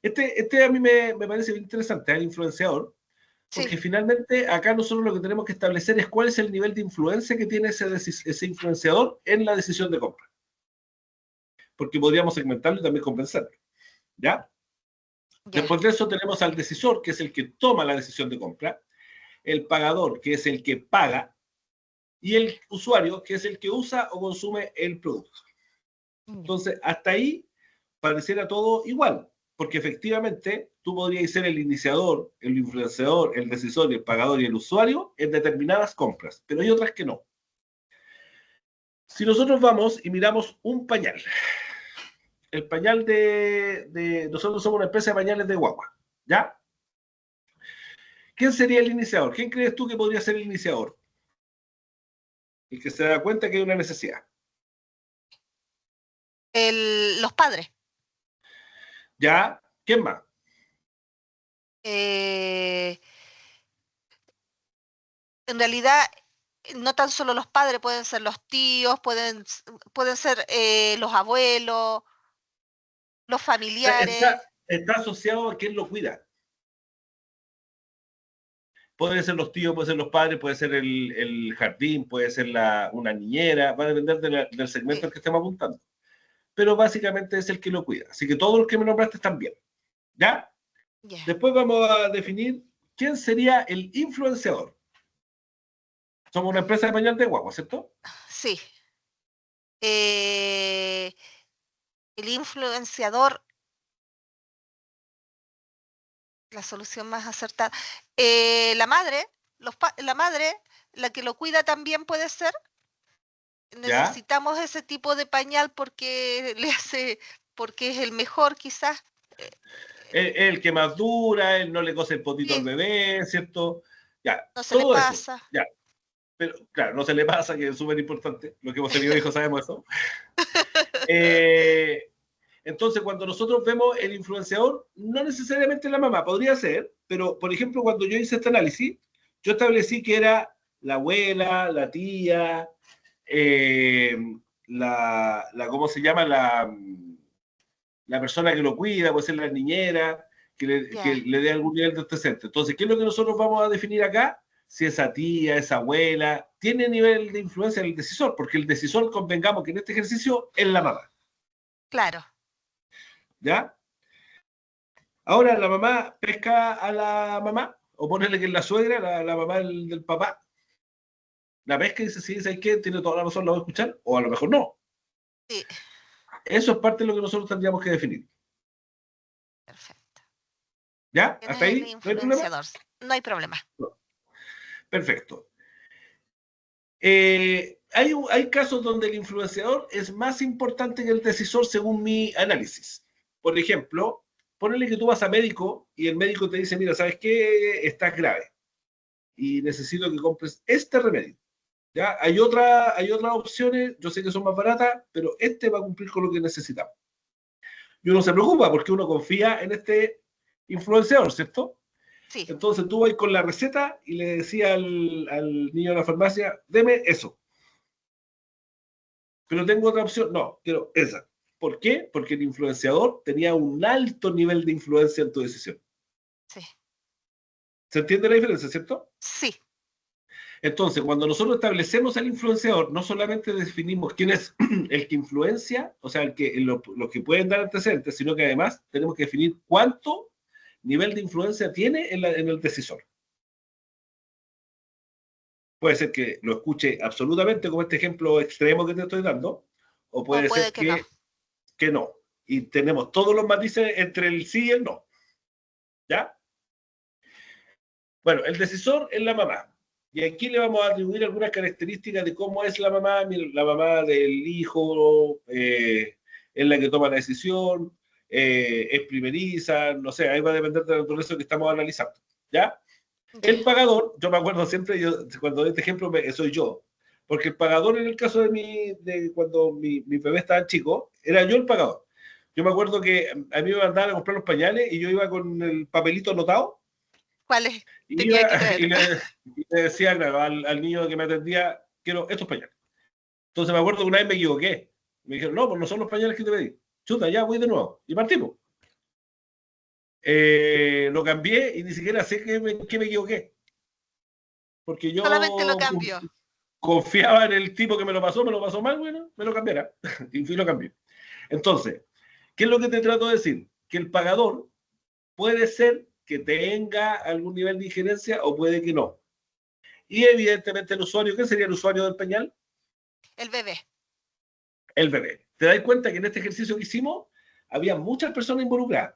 Este a mí me parece bien interesante, el influenciador, Sí, porque finalmente acá nosotros lo que tenemos que establecer es cuál es el nivel de influencia que tiene ese influenciador en la decisión de compra. Porque podríamos segmentarlo y también compensarlo. ¿Ya? ya. Después de eso tenemos al decisor, que es el que toma la decisión de compra, el pagador, que es el que paga, y el usuario, que es el que usa o consume el producto. Ya. Entonces, hasta ahí pareciera todo igual, porque efectivamente tú podrías ser el iniciador, el influenciador, el decisor, el pagador y el usuario en determinadas compras, pero hay otras que no. Si nosotros vamos y miramos un pañal, el pañal nosotros somos una empresa de pañales de guagua, ¿ya? ¿Quién sería el iniciador? ¿Quién crees tú que podría ser el iniciador? El que se da cuenta que hay una necesidad. Los padres. ¿Ya? ¿Quién más? Eh, en realidad, no tan solo los padres, pueden ser los tíos, pueden ser los abuelos, los familiares. Está asociado a quién lo cuida. Puede ser los tíos, puede ser los padres, puede ser el jardín, puede ser una niñera, va a depender del segmento Sí, al que estemos apuntando. Pero básicamente es el que lo cuida. Así que todos los que me nombraste están bien. ¿Ya? ya. Después vamos a definir quién sería el influenciador. Somos una empresa de pañal de guagua, ¿cierto? Sí. Eh, el influenciador, la solución más acertada. La madre, la madre, la que lo cuida también puede ser. ¿Ya? Necesitamos ese tipo de pañal porque le hace, porque es el mejor quizás. Eh, El que más dura, él no le cose el potito al sí, bebé, ¿cierto? Ya, no se le todo eso. pasa. Ya, pero claro, no se le pasa, que es súper importante. Los que hemos tenido hijos sabemos eso. Eh, entonces, cuando nosotros vemos el influenciador, no necesariamente la mamá, podría ser, pero por ejemplo, cuando yo hice este análisis, yo establecí que era la abuela, la tía, eh, ¿cómo se llama? La persona que lo cuida, puede ser la niñera, que Ya, le dé algún nivel de antecedente. Entonces, ¿qué es lo que nosotros vamos a definir acá? Si esa tía, esa abuela, tiene nivel de influencia en el decisor, porque el decisor, convengamos que en este ejercicio es la mamá, claro. ¿ya? Ahora la mamá pesca a la mamá, o ponerle que es la suegra, la mamá del papá, la pesca y dice, sí, ¿sabes qué? Tiene toda la razón, la voy a escuchar, o a lo mejor no. Sí, Eso es parte de lo que nosotros tendríamos que definir. perfecto. ¿Ya? ¿Quién ¿Hasta es el ahí? ¿No hay problema? influenciador? No hay problema. No. Perfecto. Hay casos donde el influenciador es más importante que el decisor según mi análisis. Por ejemplo, ponele que tú vas a médico y el médico te dice, mira, ¿sabes qué? Estás grave y necesito que compres este remedio. ¿Ya? Hay otras opciones, yo sé que son más baratas, pero este va a cumplir con lo que necesitamos. Y uno se preocupa porque uno confía en este influenciador, ¿cierto? Sí, Entonces tú vas con la receta y le decía al niño de la farmacia, deme eso. pero tengo otra opción. No, quiero esa. ¿Por qué? Porque el influenciador tenía un alto nivel de influencia en tu decisión. Sí. ¿Se entiende la diferencia, cierto? Sí. Entonces, cuando nosotros establecemos al influenciador, no solamente definimos quién es el que influencia, o sea, los que pueden dar antecedentes, sino que además tenemos que definir cuánto nivel de influencia tiene en el decisor. Puede ser que lo escuche absolutamente, como este ejemplo extremo que te estoy dando, o O puede puede ser que no. que no. Y tenemos todos los matices entre el sí y el no. ¿Ya? Bueno, el decisor es la mamá. Y aquí le vamos a atribuir algunas características de cómo es la mamá. La mamá del hijo es la que toma la decisión, es primeriza, no sé, ahí va a depender de la naturaleza que estamos analizando. ¿Ya? Ya. El pagador, yo me acuerdo siempre, cuando doy este ejemplo, soy yo. Porque el pagador en el caso de cuando mi bebé estaba chico, era yo el pagador. Yo me acuerdo que a mí me mandaban a comprar los pañales y yo iba con el papelito anotado. ¿Cuáles tenía Iba que traer? y le decía, claro, al niño que me atendía, quiero estos pañales. Entonces me acuerdo que una vez me equivoqué. Me dijeron, no, pues no son los pañales que te pedí. Chuta, ya voy de nuevo. Y partimos. Lo cambié y ni siquiera sé que me equivoqué. Porque Solamente lo yo cambio. confiaba en el tipo que me lo pasó mal, bueno, me lo cambiará. Y fui lo cambié. Entonces, ¿qué es lo que te trato de decir? Que el pagador puede ser que tenga algún nivel de injerencia o puede que no. Y evidentemente el usuario, ¿qué sería el usuario del pañal? El bebé. El bebé. ¿Te das cuenta que en este ejercicio que hicimos había muchas personas involucradas?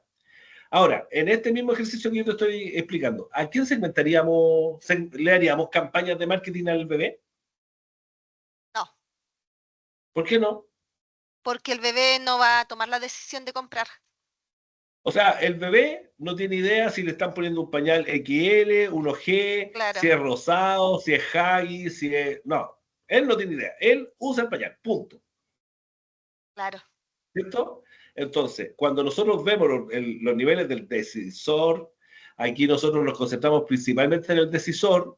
Ahora, en este mismo ejercicio que yo te estoy explicando, ¿a quién segmentaríamos, le haríamos campañas de marketing al bebé? No, ¿Por qué no? porque el bebé no va a tomar la decisión de comprar. O sea, el bebé no tiene idea si le están poniendo un pañal XL, 1G, Claro, si es rosado, si es Huggy, si es... No, él no tiene idea. Él usa el pañal, punto. claro. ¿Cierto? Entonces, cuando nosotros vemos los niveles del decisor, aquí nosotros nos concentramos principalmente en el decisor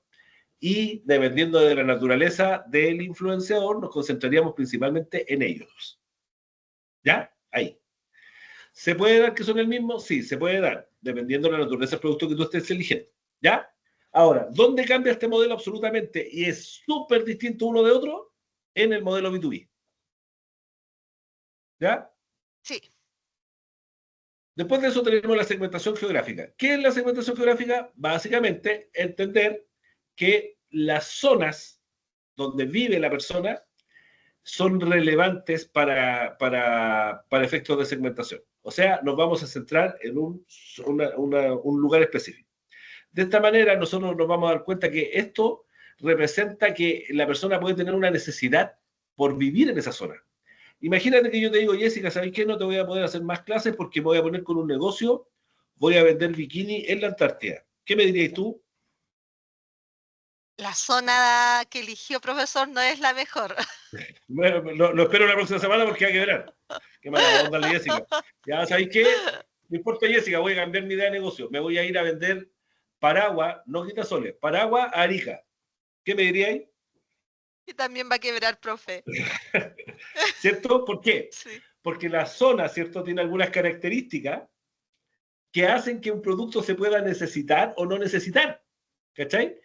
y dependiendo de la naturaleza del influenciador, nos concentraríamos principalmente en ellos. ¿Ya? Ahí. ¿Se puede dar que son el mismo? Sí, se puede dar, dependiendo de la naturaleza del producto que tú estés eligiendo. ¿Ya? Ahora, ¿dónde cambia este modelo absolutamente y es súper distinto uno de otro? En el modelo B2B. ¿Ya? Sí, Después de eso tenemos la segmentación geográfica. ¿Qué es la segmentación geográfica? Básicamente, entender que las zonas donde vive la persona son relevantes para efectos de segmentación. O sea, nos vamos a centrar en un lugar específico. De esta manera, nosotros nos vamos a dar cuenta que esto representa que la persona puede tener una necesidad por vivir en esa zona. Imagínate que yo te digo, Jessica, ¿sabes qué? No te voy a poder hacer más clases porque me voy a poner con un negocio, voy a vender bikini en la Antártida. ¿Qué me dirías tú? la zona que eligió profesor no es la mejor. Bueno, lo espero la próxima semana porque hay que ver. Qué mala onda, Jessica. Ya, ¿sabéis qué? No importa, Jessica, voy a cambiar mi idea de negocio. Me voy a ir a vender paraguas, no quitasoles, paraguas a Arica. ¿Qué me diríais? Y también va a quebrar, profe. ¿Cierto? ¿Por qué? Sí. Porque la zona, ¿cierto? Tiene algunas características que hacen que un producto se pueda necesitar o no necesitar. ¿Cachai?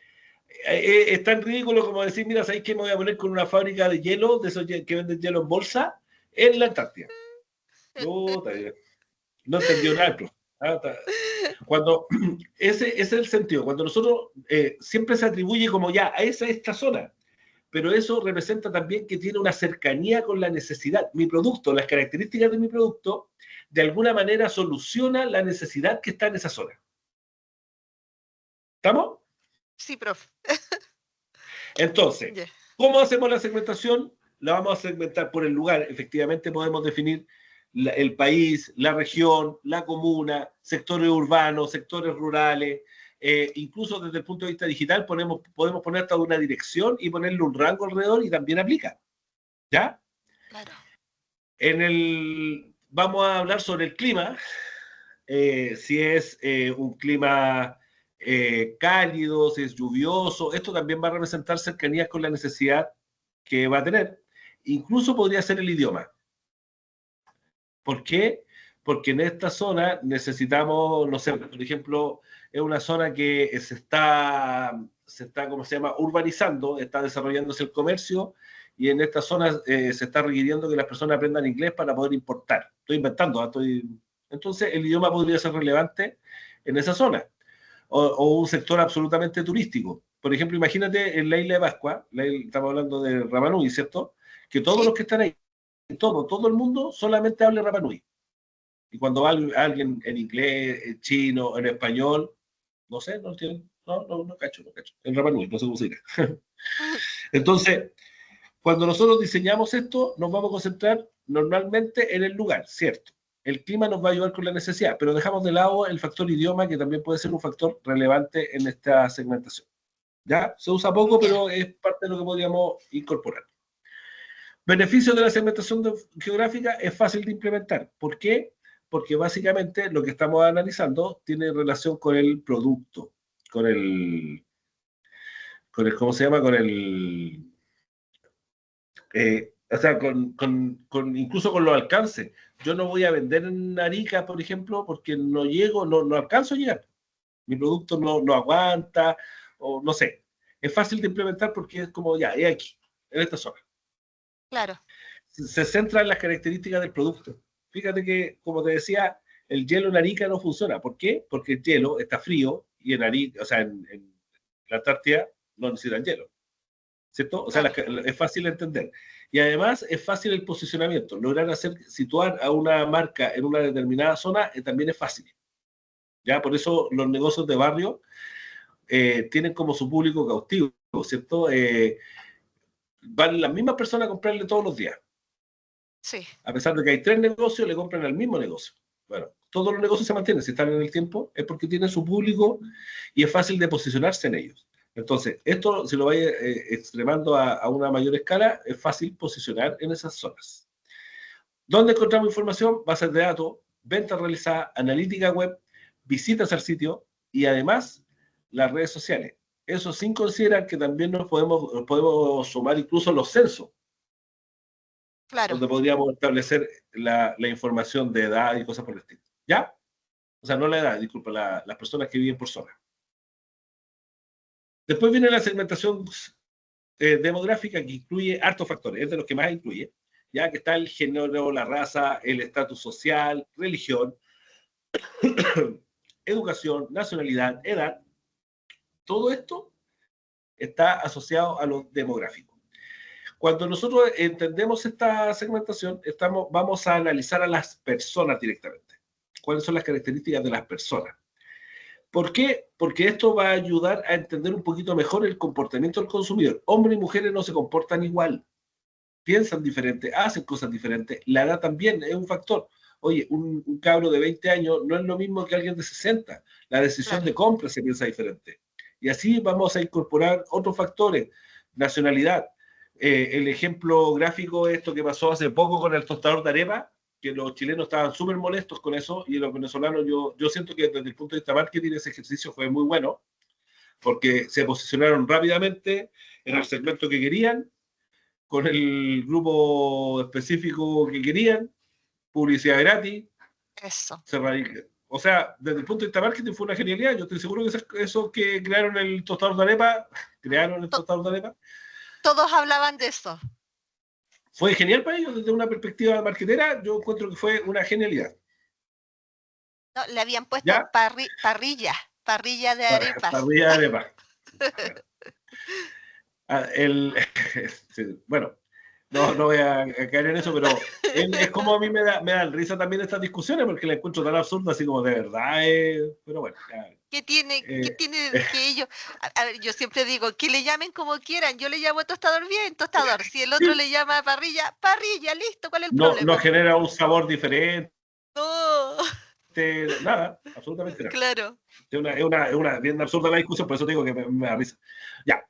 Es tan ridículo como decir, mira, ¿sabéis qué? Me voy a poner con una fábrica de hielo, de esos que venden hielo en bolsa, en la Antártida. No, no entendió nada el profe. Cuando ese es el sentido, cuando nosotros siempre se atribuye como ya a esta zona, pero eso representa también que tiene una cercanía con la necesidad. Mi producto, las características de mi producto, de alguna manera soluciona la necesidad que está en esa zona. ¿Estamos? Sí, profe. Entonces, Yeah. ¿cómo hacemos la segmentación? La vamos a segmentar por el lugar. Efectivamente, podemos definir el país, la región, la comuna, sectores urbanos, sectores rurales. Incluso desde el punto de vista digital podemos poner hasta una dirección y ponerle un rango alrededor y también aplica. ¿Ya? Claro. Vamos a hablar sobre el clima. Si es un clima cálido, si es lluvioso, esto también va a representar cercanías con la necesidad que va a tener. incluso podría ser el idioma. ¿Por qué? Porque en esta zona necesitamos, no sé, por ejemplo, es una zona que ¿cómo se llama?, urbanizando, está desarrollándose el comercio, y en esta zona se está requiriendo que las personas aprendan inglés para poder importar. Estoy inventando, entonces el idioma podría ser relevante en esa zona. O un sector absolutamente turístico. Por ejemplo, imagínate en la isla de Pascua, estamos hablando de Rapa Nui, ¿cierto? Que todos Sí, los que están ahí, todo el mundo solamente hable Rapa Nui. Y cuando va alguien en inglés, en chino, en español, no sé, no entiendo, no cacho. En Rapa Nui, no sé cómo se dice. Entonces, cuando nosotros diseñamos esto, nos vamos a concentrar normalmente en el lugar, ¿cierto? El clima nos va a ayudar con la necesidad, pero dejamos de lado el factor idioma, que también puede ser un factor relevante en esta segmentación. ¿Ya? Se usa poco, ya, pero es parte de lo que podríamos incorporar. Beneficios de la segmentación geográfica: es fácil de implementar. ¿Por qué? Porque básicamente lo que estamos analizando tiene relación con el producto, con ¿cómo se llama? O sea, incluso con los alcances. Yo no voy a vender en Arica, por ejemplo, porque no llego, no alcanzo a llegar. Mi producto no aguanta, o no sé. Es fácil de implementar porque es como, ya, es aquí, en esta zona. claro, Se centra en las características del producto. Fíjate que, como te decía, el hielo en Arica no funciona. ¿Por qué? Porque el hielo está frío y en Arica, o sea, en la Antártida no necesitan hielo, ¿cierto? O sea, claro, es fácil de entender. Y además es fácil el posicionamiento. Lograr situar a una marca en una determinada zona también es fácil. ¿Ya? Por eso los negocios de barrio tienen como su público cautivo, ¿cierto? Van las mismas personas a comprarle todos los días. sí, A pesar de que hay 3 negocios, le compran al mismo negocio. Bueno, todos los negocios se mantienen, si están en el tiempo, es porque tienen su público y es fácil de posicionarse en ellos. Entonces, esto, si lo vais extremando a una mayor escala, es fácil posicionar en esas zonas. ¿Dónde encontramos información? Bases de datos, ventas realizadas, analítica web, visitas al sitio y además las redes sociales. Eso sin considerar que también nos podemos sumar incluso los censos, claro. donde podríamos establecer la información de edad y cosas por el estilo. ¿Ya? O sea, no la edad, disculpa, las personas que viven por zona. Después viene la segmentación demográfica, que incluye hartos factores, es de los que más incluye, ya que está el género, la raza, el estatus social, religión, educación, nacionalidad, edad. Todo esto está asociado a lo demográfico. Cuando nosotros entendemos esta segmentación, vamos a analizar a las personas directamente. ¿Cuáles son las características de las personas? ¿Por qué? Porque esto va a ayudar a entender un poquito mejor el comportamiento del consumidor. Hombres y mujeres no se comportan igual, piensan diferente, hacen cosas diferentes. La edad también es un factor. Oye, un cabro de 20 años no es lo mismo que alguien de 60. La decisión Claro, de compra se piensa diferente. Y así vamos a incorporar otros factores. Nacionalidad. El ejemplo gráfico es esto que pasó hace poco con el tostador de arepa, que los chilenos estaban súper molestos con eso, y los venezolanos, yo siento que desde el punto de vista marketing ese ejercicio fue muy bueno, porque se posicionaron rápidamente en el segmento que querían, con el grupo específico que querían, publicidad gratis, eso. se radica. O sea, desde el punto de vista marketing fue una genialidad. Yo estoy seguro que esos que crearon el tostador de arepa, To- Todos hablaban de eso. fue genial para ellos desde una perspectiva marketera. Yo encuentro que fue una genialidad. No, le habían puesto ¿Ya? parrilla, parrilla de Para arepas. de arepa. Bueno, el, sí, bueno, no voy a caer en eso, pero es como a mí me dan risa también estas discusiones, porque la encuentro tan absurda, así como de verdad, pero bueno, ya, Qué eh, tiene que ellos? A ver, yo siempre digo, que le llamen como quieran. Yo le llamo tostador bien, tostador. Si el otro le llama parrilla, parrilla, listo, ¿cuál es el no problema? genera un sabor diferente, No, nada, absolutamente nada. claro. Es una bien absurda la discusión, por eso digo que me da risa. Ya,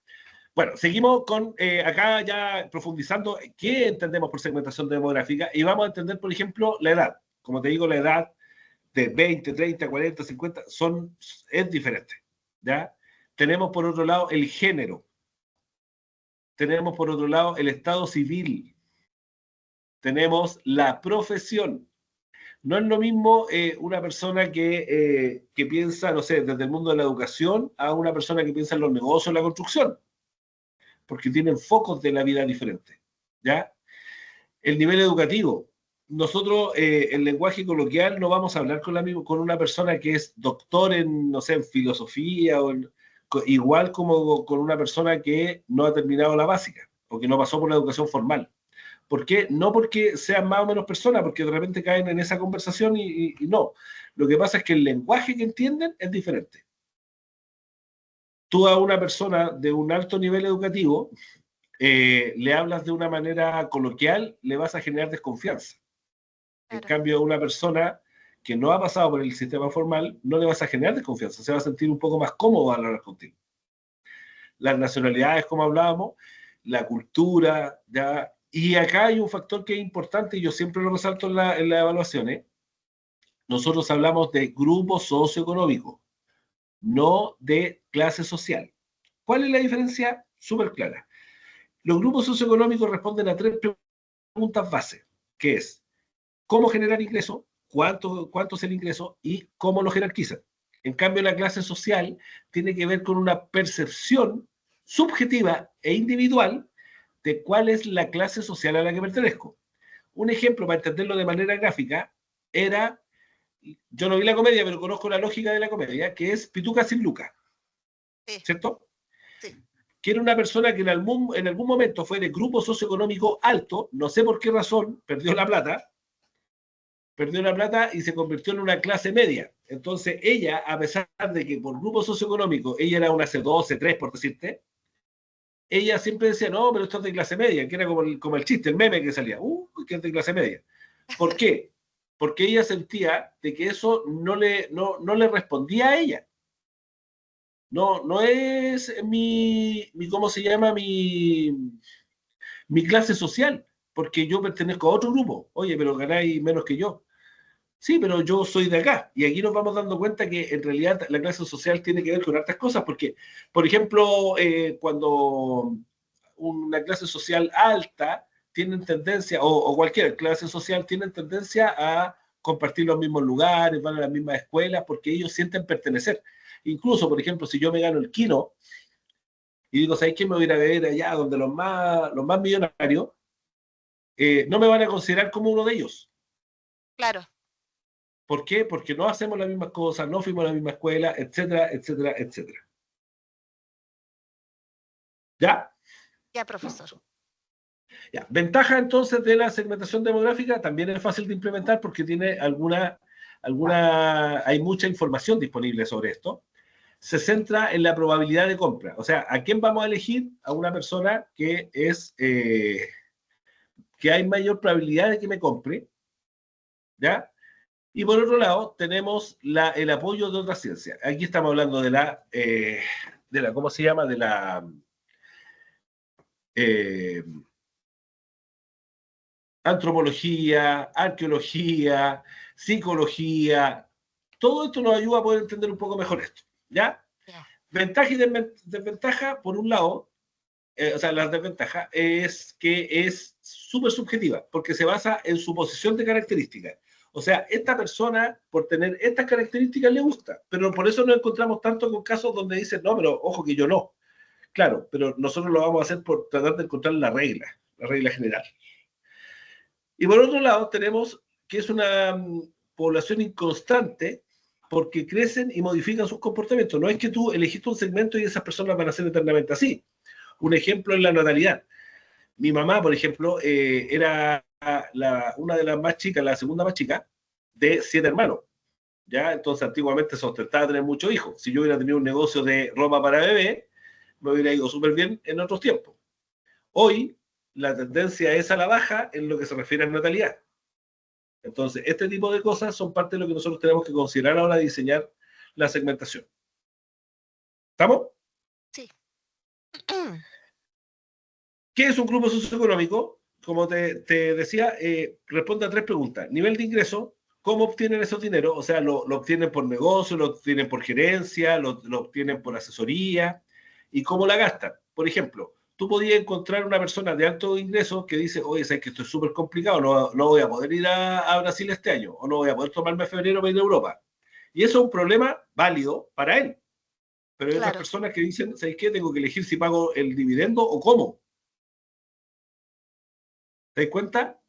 bueno, seguimos con acá ya profundizando qué entendemos por segmentación demográfica, y vamos a entender, por ejemplo, la edad. Como te digo, la edad de 20, 30, 40, 50 es diferente. ¿Ya? Tenemos por otro lado el género, tenemos por otro lado el estado civil, tenemos la profesión. No es lo mismo una persona que piensa, no sé, desde el mundo de la educación a una persona que piensa en los negocios, en la construcción, porque tienen focos de la vida diferentes, ¿ya? El nivel educativo. Nosotros, en lenguaje coloquial, no vamos a hablar con una persona que es doctor en, no sé, en filosofía, igual como con una persona que no ha terminado la básica, o que no pasó por la educación formal. ¿Por qué? No porque sean más o menos personas, porque de repente caen en esa conversación y no. Lo que pasa es que el lenguaje que entienden es diferente. Tú a una persona de un alto nivel educativo le hablas de una manera coloquial, le vas a generar desconfianza. En Claro. cambio, a una persona que no ha pasado por el sistema formal, no le vas a generar desconfianza, se va a sentir un poco más cómodo al hablar contigo. Las nacionalidades, como hablábamos, la cultura, ¿ya? Y acá hay un factor que es importante y yo siempre lo resalto en las evaluaciones. Nosotros hablamos de grupo socioeconómico, no de clase social. ¿Cuál es la diferencia? Súper clara. Los grupos socioeconómicos responden a 3 preguntas base, que es cómo generar ingreso, cuánto es el ingreso y cómo lo jerarquizan. En cambio, la clase social tiene que ver con una percepción subjetiva e individual de cuál es la clase social a la que pertenezco. Un ejemplo, para entenderlo de manera gráfica, era, yo no vi la comedia, pero conozco la lógica de la comedia, que es Pituca sin Luca, Sí, ¿cierto? sí. Que era una persona que en algún momento fue de grupo socioeconómico alto, no sé por qué razón, perdió la plata y se convirtió en una clase media. Entonces ella, a pesar de que por grupo socioeconómico ella era una C2, C3, por decirte, ella siempre decía, no, pero esto es de clase media, que era como el chiste, el meme que salía, que es de clase media. ¿Por qué? Porque ella sentía de que eso no le respondía a ella. No es ¿cómo se llama? Mi clase social, porque yo pertenezco a otro grupo. Oye, pero ganáis menos que yo. Sí, pero yo soy de acá. Y aquí nos vamos dando cuenta que en realidad la clase social tiene que ver con hartas cosas, porque, por ejemplo, cuando una clase social alta tiene tendencia, o cualquier clase social tiene tendencia a compartir los mismos lugares, van a las mismas escuelas, porque ellos sienten pertenecer. Incluso, por ejemplo, si yo me gano el Kino y digo, ¿sabes qué? Me voy a ir a ver allá donde los más millonarios, no me van a considerar como uno de ellos. Claro. ¿Por qué? Porque no hacemos las mismas cosas, no fuimos a la misma escuela, etcétera, etcétera, etcétera. ¿Ya? Ya, profesor. Ya. Ventaja entonces de la segmentación demográfica, también es fácil de implementar porque tiene hay mucha información disponible sobre esto. Se centra en la probabilidad de compra. O sea, ¿a quién vamos a elegir? A una persona que que hay mayor probabilidad de que me compre, ¿ya? Y por otro lado, tenemos el apoyo de otras ciencias. Aquí estamos hablando ¿cómo se llama? De la eh, antropología, arqueología, psicología. Todo esto nos ayuda a poder entender un poco mejor esto, ¿ya? Ya. Ventaja y desventaja, por un lado, o sea, la desventaja es que es súper subjetiva, porque se basa en su posición de características. O sea, esta persona, por tener estas características, le gusta, pero por eso nos encontramos tanto con casos donde dicen, no, pero ojo que yo no. Claro, pero nosotros lo vamos a hacer por tratar de encontrar la regla general. Y por otro lado, tenemos que es una población inconstante porque crecen y modifican sus comportamientos. No es que tú elegiste un segmento y esas personas van a ser eternamente así. Un ejemplo es la natalidad. Mi mamá, por ejemplo, era una de las más chicas, la segunda más chica, de 7 hermanos. ¿Ya? Entonces, antiguamente se ostentaba tener muchos hijos. Si yo hubiera tenido un negocio de ropa para bebé, me hubiera ido súper bien en otros tiempos. Hoy, la tendencia es a la baja en lo que se refiere a natalidad. Entonces, este tipo de cosas son parte de lo que nosotros tenemos que considerar a la hora de diseñar la segmentación. ¿Estamos? Sí. ¿Qué es un grupo socioeconómico? Como te decía, responde a 3 preguntas. Nivel de ingreso, ¿cómo obtienen esos dineros? O sea, lo obtienen por negocio, lo obtienen por gerencia, lo obtienen por asesoría, y cómo la gastan. Por ejemplo, tú podías encontrar una persona de alto ingreso que dice, oye, sabes que esto es súper complicado, no voy a poder ir a Brasil este año, o no voy a poder tomarme febrero para ir a Europa. Y eso es un problema válido para él. Pero hay otras claro. personas que dicen, ¿sabes qué? Tengo que elegir si pago el dividendo o cómo. ¿Te das cuenta?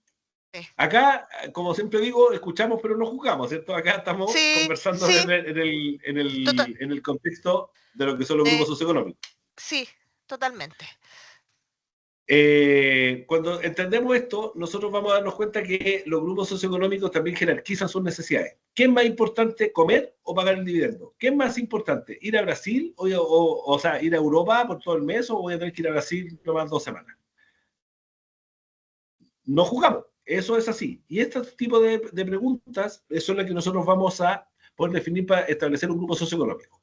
Sí, Acá, como siempre digo, escuchamos pero no juzgamos, ¿cierto? Acá estamos sí, conversando sí, tota- en el contexto de lo que son los grupos de, socioeconómicos. sí, totalmente. Cuando entendemos esto, nosotros vamos a darnos cuenta que los grupos socioeconómicos también jerarquizan sus necesidades. ¿Qué es más importante, comer o pagar el dividendo? ¿Qué es más importante, ir a Brasil o sea, ir a Europa por todo el mes o voy a tener que ir a Brasil nomás 2 semanas? No jugamos, eso es así. Y este tipo de preguntas son las que nosotros vamos a poder definir para establecer un grupo socioeconómico.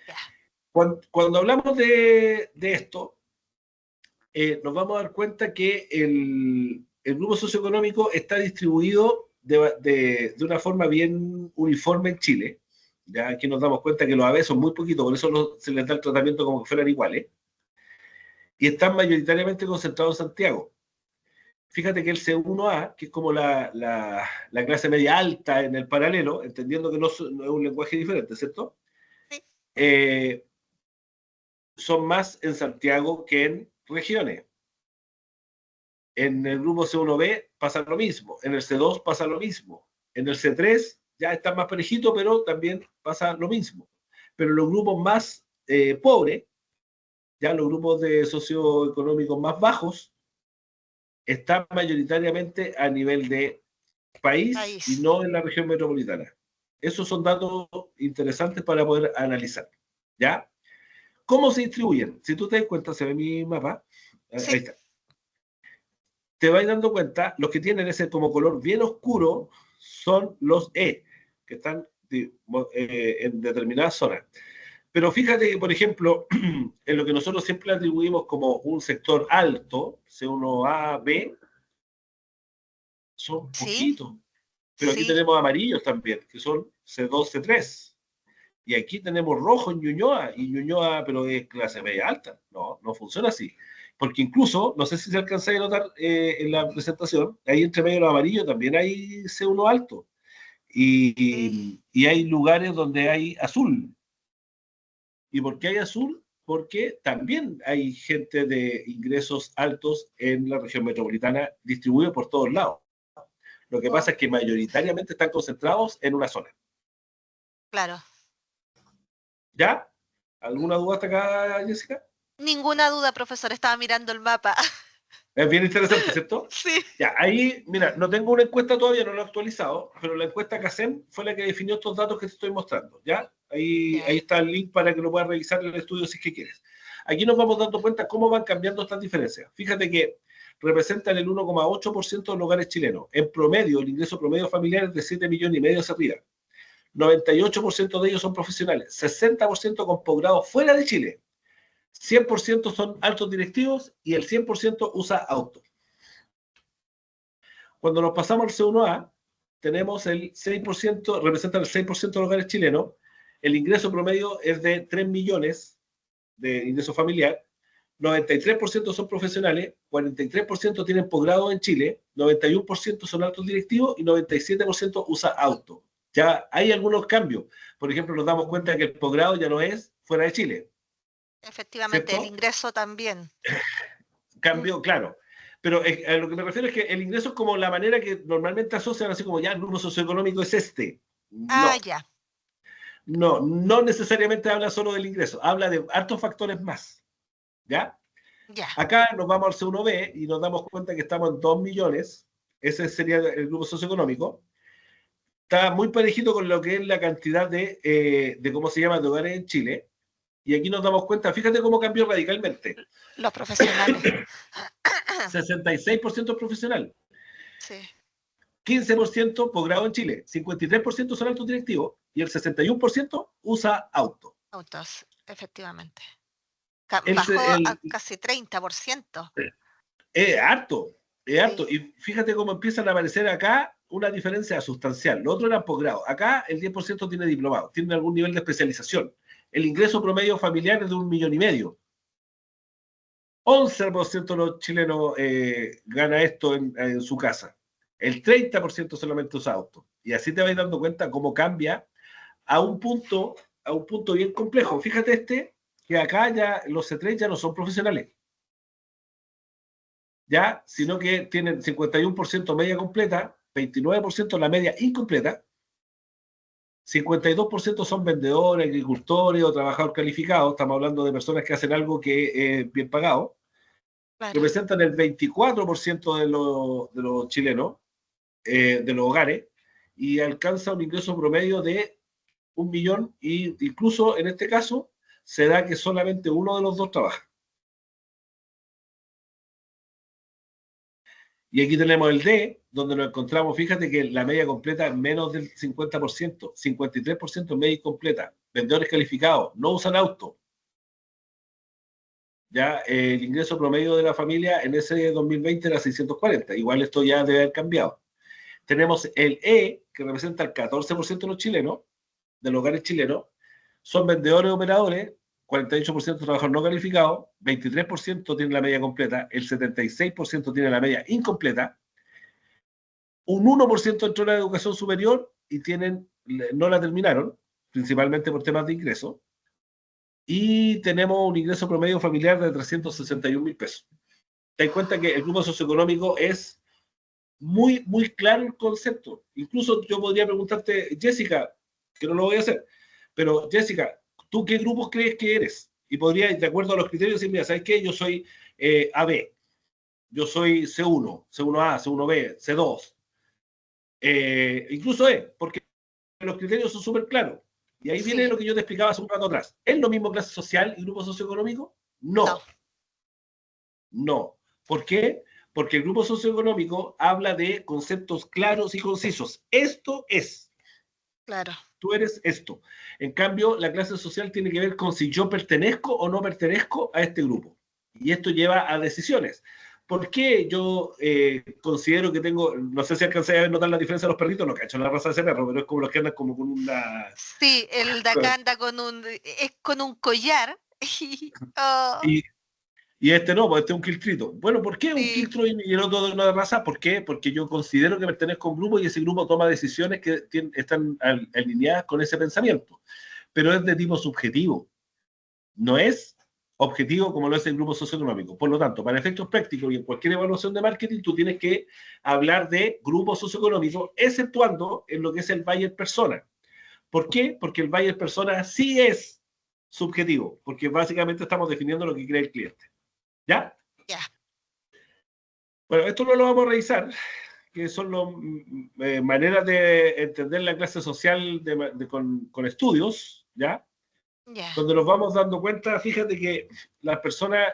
Ya, Cuando hablamos de esto, nos vamos a dar cuenta que el grupo socioeconómico está distribuido de una forma bien uniforme en Chile. Ya aquí nos damos cuenta que los AB son muy poquitos, por eso se les da el tratamiento como que fueran iguales. Y están mayoritariamente concentrados en Santiago. Fíjate que el C1A, que es como la clase media alta en el paralelo, entendiendo que no es un lenguaje diferente, ¿cierto? sí, Eh, son más en Santiago que en regiones. En el grupo C1B pasa lo mismo, en el C2 pasa lo mismo, en el C3 ya está más parejito, pero también pasa lo mismo. Pero los grupos más pobres, ya los grupos de socioeconómicos más bajos, están mayoritariamente a nivel de país y país. no en la región metropolitana. Esos son datos interesantes para poder analizar. ¿Ya? ¿Cómo se distribuyen? Si tú te das cuenta, se ve mi mapa, ahí Sí, está. Te vas dando cuenta, los que tienen ese como color bien oscuro son los E, que están en determinadas zonas. Pero fíjate que, por ejemplo, en lo que nosotros siempre atribuimos como un sector alto, C1A, B, son sí, poquitos. Pero aquí sí, tenemos amarillos también, que son C2, C3. Y aquí tenemos rojo en Ñuñoa, y Ñuñoa, pero es clase media alta. No, no funciona así. Porque incluso, no sé si se alcanza a notar en la presentación, ahí entre medio de los amarillos también hay C1 alto. sí. Y hay lugares donde hay azul. ¿Y por qué hay azul? Porque también hay gente de ingresos altos en la región metropolitana distribuidos por todos lados. Lo que Oh, pasa es que mayoritariamente están concentrados en una zona. claro. ¿Ya? ¿Alguna duda hasta acá, Jessica? Ninguna duda, profesor, estaba mirando el mapa. Es bien interesante, ¿cierto? Sí. Ya, ahí, mira, no tengo una encuesta todavía, no la he actualizado, pero la encuesta CACEM fue la que definió estos datos que te estoy mostrando, ¿ya? Ya, Ahí está el link para que lo puedas revisar en el estudio si es que quieres. Aquí nos vamos dando cuenta cómo van cambiando estas diferencias. Fíjate que representan el 1,8% de los hogares chilenos. En promedio, el ingreso promedio familiar es de 7,5 millones hacia arriba. 98% de ellos son profesionales, 60% con posgrado fuera de Chile, 100% son altos directivos y el 100% usa auto. Cuando nos pasamos al C1A, tenemos el 6%, representa el 6% de los hogares chilenos, el ingreso promedio es de 3 millones de ingreso familiar, 93% son profesionales, 43% tienen posgrado en Chile, 91% son altos directivos y 97% usa auto. Ya hay algunos cambios. Por ejemplo, nos damos cuenta que el posgrado ya no es fuera de Chile, efectivamente, el ¿cierto? ingreso también. Mm. Cambio, claro. Pero a lo que me refiero es que el ingreso es como la manera que normalmente asocian, así como ya el grupo socioeconómico es este. Ah, No, ya, no necesariamente habla solo del ingreso, habla de hartos factores más. ¿Ya? ya. Acá nos vamos al C1B y nos damos cuenta que estamos en 2 millones, ese sería el grupo socioeconómico. Está muy parejito con lo que es la cantidad de ¿cómo se llama?, de hogares en Chile. Y aquí nos damos cuenta, fíjate cómo cambió radicalmente. Los profesionales. 66% profesional, Sí, 15% posgrado en Chile, 53% son altos directivos y el 61% usa auto. autos, efectivamente. El, Bajó a el, casi 30%. es harto, es Sí, harto. Y fíjate cómo empiezan a aparecer acá una diferencia sustancial. Lo otro era posgrado. Acá el 10% tiene diplomado, tiene algún nivel de especialización. El ingreso promedio familiar es de 1,5 millones. 11% de los chilenos gana esto en su casa. El 30% solamente usa auto. Y así te vas dando cuenta cómo cambia a un punto bien complejo. Fíjate que acá ya los C3 ya no son profesionales, ya, sino que tienen 51% media completa, 29% la media incompleta, 52% son vendedores, agricultores o trabajadores calificados. Estamos hablando de personas que hacen algo que es bien pagado. Claro. Representan el 24% de los chilenos, de los hogares, y alcanza un ingreso promedio de 1 millón, y incluso en este caso se da que solamente uno de los dos trabaja. Y aquí tenemos el D, donde nos encontramos, fíjate que la media completa es menos del 50%, 53% media incompleta, vendedores calificados, no usan auto. Ya el ingreso promedio de la familia en ese 2020 era 640, igual esto ya debe haber cambiado. Tenemos el E, que representa el 14% de los chilenos, de los hogares chilenos, son vendedores operadores, 48% trabajadores no calificados, 23% tienen la media completa, el 76% tiene la media incompleta, un 1% entró en la educación superior y no la terminaron, principalmente por temas de ingreso, y tenemos un ingreso promedio familiar de 361.000 pesos. Ten en cuenta que el grupo socioeconómico es muy, muy claro el concepto. Incluso yo podría preguntarte, Jessica, que no lo voy a hacer, pero Jessica, ¿tú qué grupos crees que eres? Y podría, de acuerdo a los criterios, decir, mira, ¿sabes qué? Yo soy AB, yo soy C1, C1A, C1B, C2, incluso E, porque los criterios son súper claros. Y ahí viene lo que yo te explicaba hace un rato atrás. ¿Es lo mismo clase social y grupo socioeconómico? No. No. ¿Por qué? Porque el grupo socioeconómico habla de conceptos claros y concisos. Esto es. Claro. Tú eres esto. En cambio, la clase social tiene que ver con si yo pertenezco o no pertenezco a este grupo. Y esto lleva a decisiones. ¿Por qué yo considero que tengo, no sé si alcancé a notar la diferencia de los perritos, no cacho la raza de ese perro, pero es como los que andan como con una... Sí, el de acá anda con un collar. Oh, Y este no, pues este es un quiltrito. Bueno, ¿por qué un sí, quiltro y el otro de una raza? ¿Por qué? Porque yo considero que pertenezco a un grupo y ese grupo toma decisiones que están alineadas con ese pensamiento. Pero es de tipo subjetivo. No es objetivo como lo es el grupo socioeconómico. Por lo tanto, para efectos prácticos y en cualquier evaluación de marketing, tú tienes que hablar de grupo socioeconómico, exceptuando en lo que es el buyer persona. ¿Por qué? Porque el buyer persona sí es subjetivo, porque básicamente estamos definiendo lo que cree el cliente. ¿Ya? ya. Bueno, esto no lo vamos a revisar, que son maneras de entender la clase social con estudios, ¿ya? Ya. Donde nos vamos dando cuenta, fíjate que las personas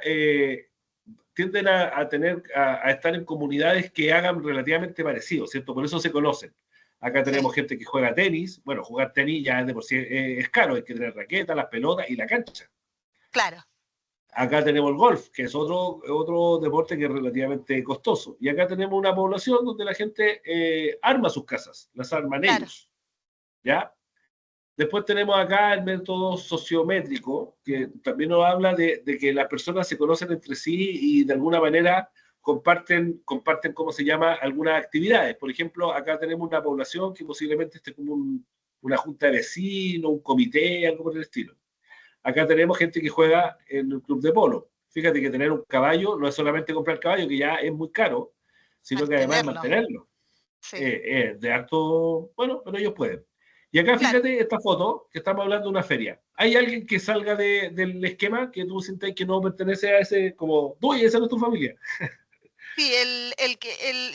tienden a estar en comunidades que hagan relativamente parecido, ¿cierto? Por eso se conocen. Acá tenemos gente que juega tenis. Bueno, jugar tenis ya de por sí es caro, hay que tener raquetas, las pelotas y la cancha. Claro. Acá tenemos el golf, que es otro deporte que es relativamente costoso. Y acá tenemos una población donde la gente arma sus casas, las arman Claro. ellos, ¿ya? Después tenemos acá el método sociométrico, que también nos habla de que las personas se conocen entre sí y de alguna manera comparten, ¿cómo se llama?, algunas actividades. Por ejemplo, acá tenemos una población que posiblemente esté como una junta de vecinos, un comité, algo por el estilo. Acá tenemos gente que juega en el club de polo. Fíjate que tener un caballo no es solamente comprar el caballo, que ya es muy caro, sino que además es Mantenerlo. mantenerlo. Sí. De harto, bueno, pero ellos pueden. Y acá Claro. fíjate esta foto, que estamos hablando de una feria. ¿Hay alguien que salga del esquema que tú sientas que no pertenece a ese, como, uy, esa no es tu familia? Sí,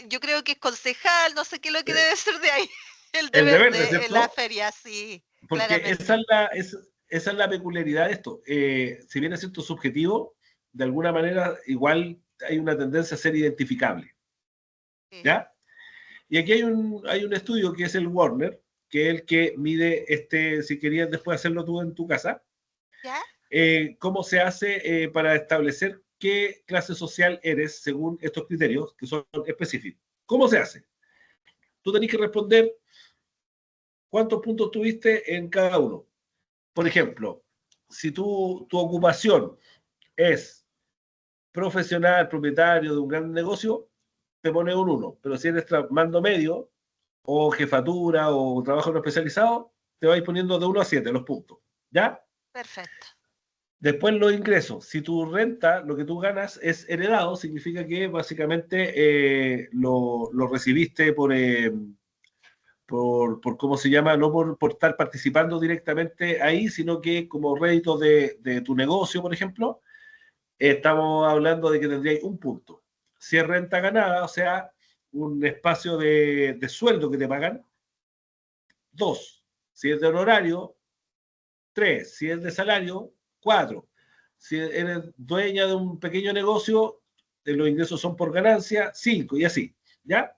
yo creo que es concejal, no sé qué es lo que debe ser de ahí, el de El de verde, verde en la ¿cierto? feria, sí, Porque esa claramente. es la peculiaridad de esto. Si bien es cierto subjetivo, de alguna manera igual hay una tendencia a ser identificable. Sí. ¿Ya? Y aquí hay un estudio que es el Warner, que es el que mide, si querías después hacerlo tú en tu casa, ¿Ya? cómo se hace para establecer qué clase social eres según estos criterios que son específicos. ¿Cómo se hace? Tú tenés que responder cuántos puntos tuviste en cada uno. Por ejemplo, si tu ocupación es profesional, propietario de un gran negocio, te pone un 1. Pero si eres mando medio, o jefatura, o trabajo no especializado, te vais poniendo de 1 a 7 los puntos. ¿Ya? Perfecto. Después los ingresos. Si tu renta, lo que tú ganas es heredado, significa que básicamente lo recibiste por, ¿cómo se llama? No por estar participando directamente ahí, sino que como rédito de tu negocio, por ejemplo, estamos hablando de que tendríais un punto. Si es renta ganada, o sea, un espacio de sueldo que te pagan, 2. Si es de honorario, 3. Si es de salario, 4. Si eres dueña de un pequeño negocio, los ingresos son por ganancia, 5 y así, ¿ya?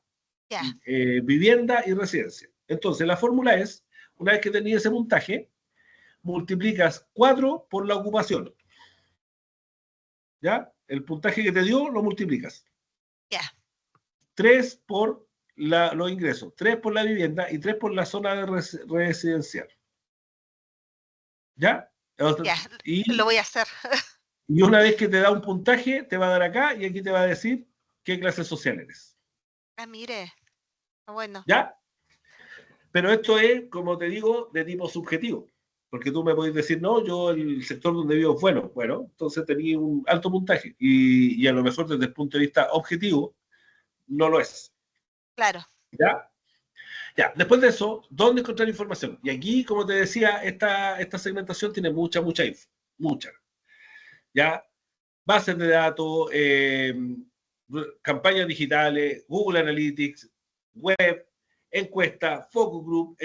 Ya. Vivienda y residencia. Entonces, la fórmula es, una vez que tenías ese puntaje, multiplicas 4 por la ocupación, ¿ya? El puntaje que te dio lo multiplicas. Ya. 3 por los ingresos, 3 por la vivienda y 3 por la zona de residencial. ¿Ya? Ya. Y, Lo voy a hacer. y una vez que te da un puntaje, te va a dar acá y aquí te va a decir qué clase social eres. Ah, mire. Bueno. ¿Ya? Pero esto es, como te digo, de tipo subjetivo. Porque tú me podés decir, no, yo el sector donde vivo es bueno. Bueno, entonces tenía un alto puntaje. Y a lo mejor desde el punto de vista objetivo, no lo es. Claro. ¿Ya? Ya, después de eso, ¿dónde encontrar información? Y aquí, como te decía, esta segmentación tiene mucha info. Mucha. ¿Ya? Bases de datos, campañas digitales, Google Analytics, web, encuesta, focus group,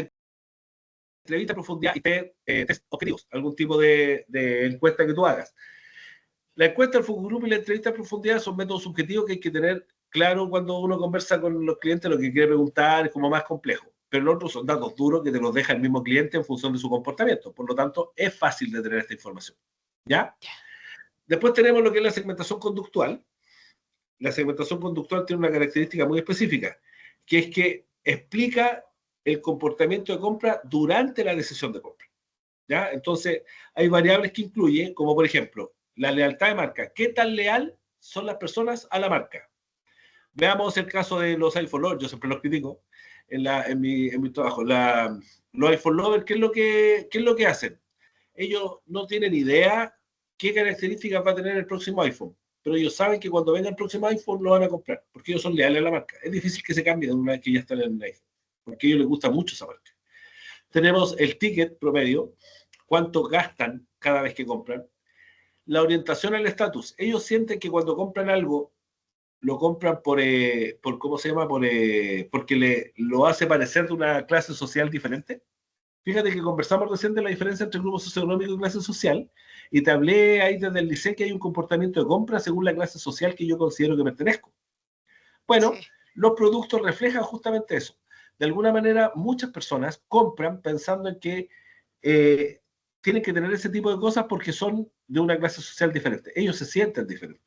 entrevista a profundidad y test objetivos, algún tipo de encuesta que tú hagas. La encuesta, el focus group y la entrevista a profundidad son métodos subjetivos que hay que tener claro cuando uno conversa con los clientes, lo que quiere preguntar es como más complejo. Pero los otros son datos duros que te los deja el mismo cliente en función de su comportamiento. Por lo tanto, es fácil de tener esta información. ¿Ya? Después tenemos lo que es la segmentación conductual. La segmentación conductual tiene una característica muy específica, que es que explica el comportamiento de compra durante la decisión de compra. ¿Ya? Entonces, hay variables que incluye, como por ejemplo, la lealtad de marca. ¿Qué tan leal son las personas a la marca? Veamos el caso de los iPhone lovers, yo siempre los critico en mi trabajo. Los iPhone lovers, ¿qué es lo que hacen? Ellos no tienen idea qué características va a tener el próximo iPhone, pero ellos saben que cuando venga el próximo iPhone lo van a comprar, porque ellos son leales a la marca. Es difícil que se cambien una vez que ya están en el iPhone, porque a ellos les gusta mucho esa marca. Tenemos el ticket promedio, cuánto gastan cada vez que compran. La orientación al estatus. Ellos sienten que cuando compran algo, lo compran por ¿cómo se llama? Porque lo hace parecer de una clase social diferente. Fíjate que conversamos recién de la diferencia entre grupo socioeconómico y clase social, y te hablé ahí desde el liceo que hay un comportamiento de compra según la clase social que yo considero que pertenezco. Bueno, Sí. los productos reflejan justamente eso. De alguna manera, muchas personas compran pensando en que eh, tienen que tener ese tipo de cosas porque son de una clase social diferente. Ellos se sienten diferentes.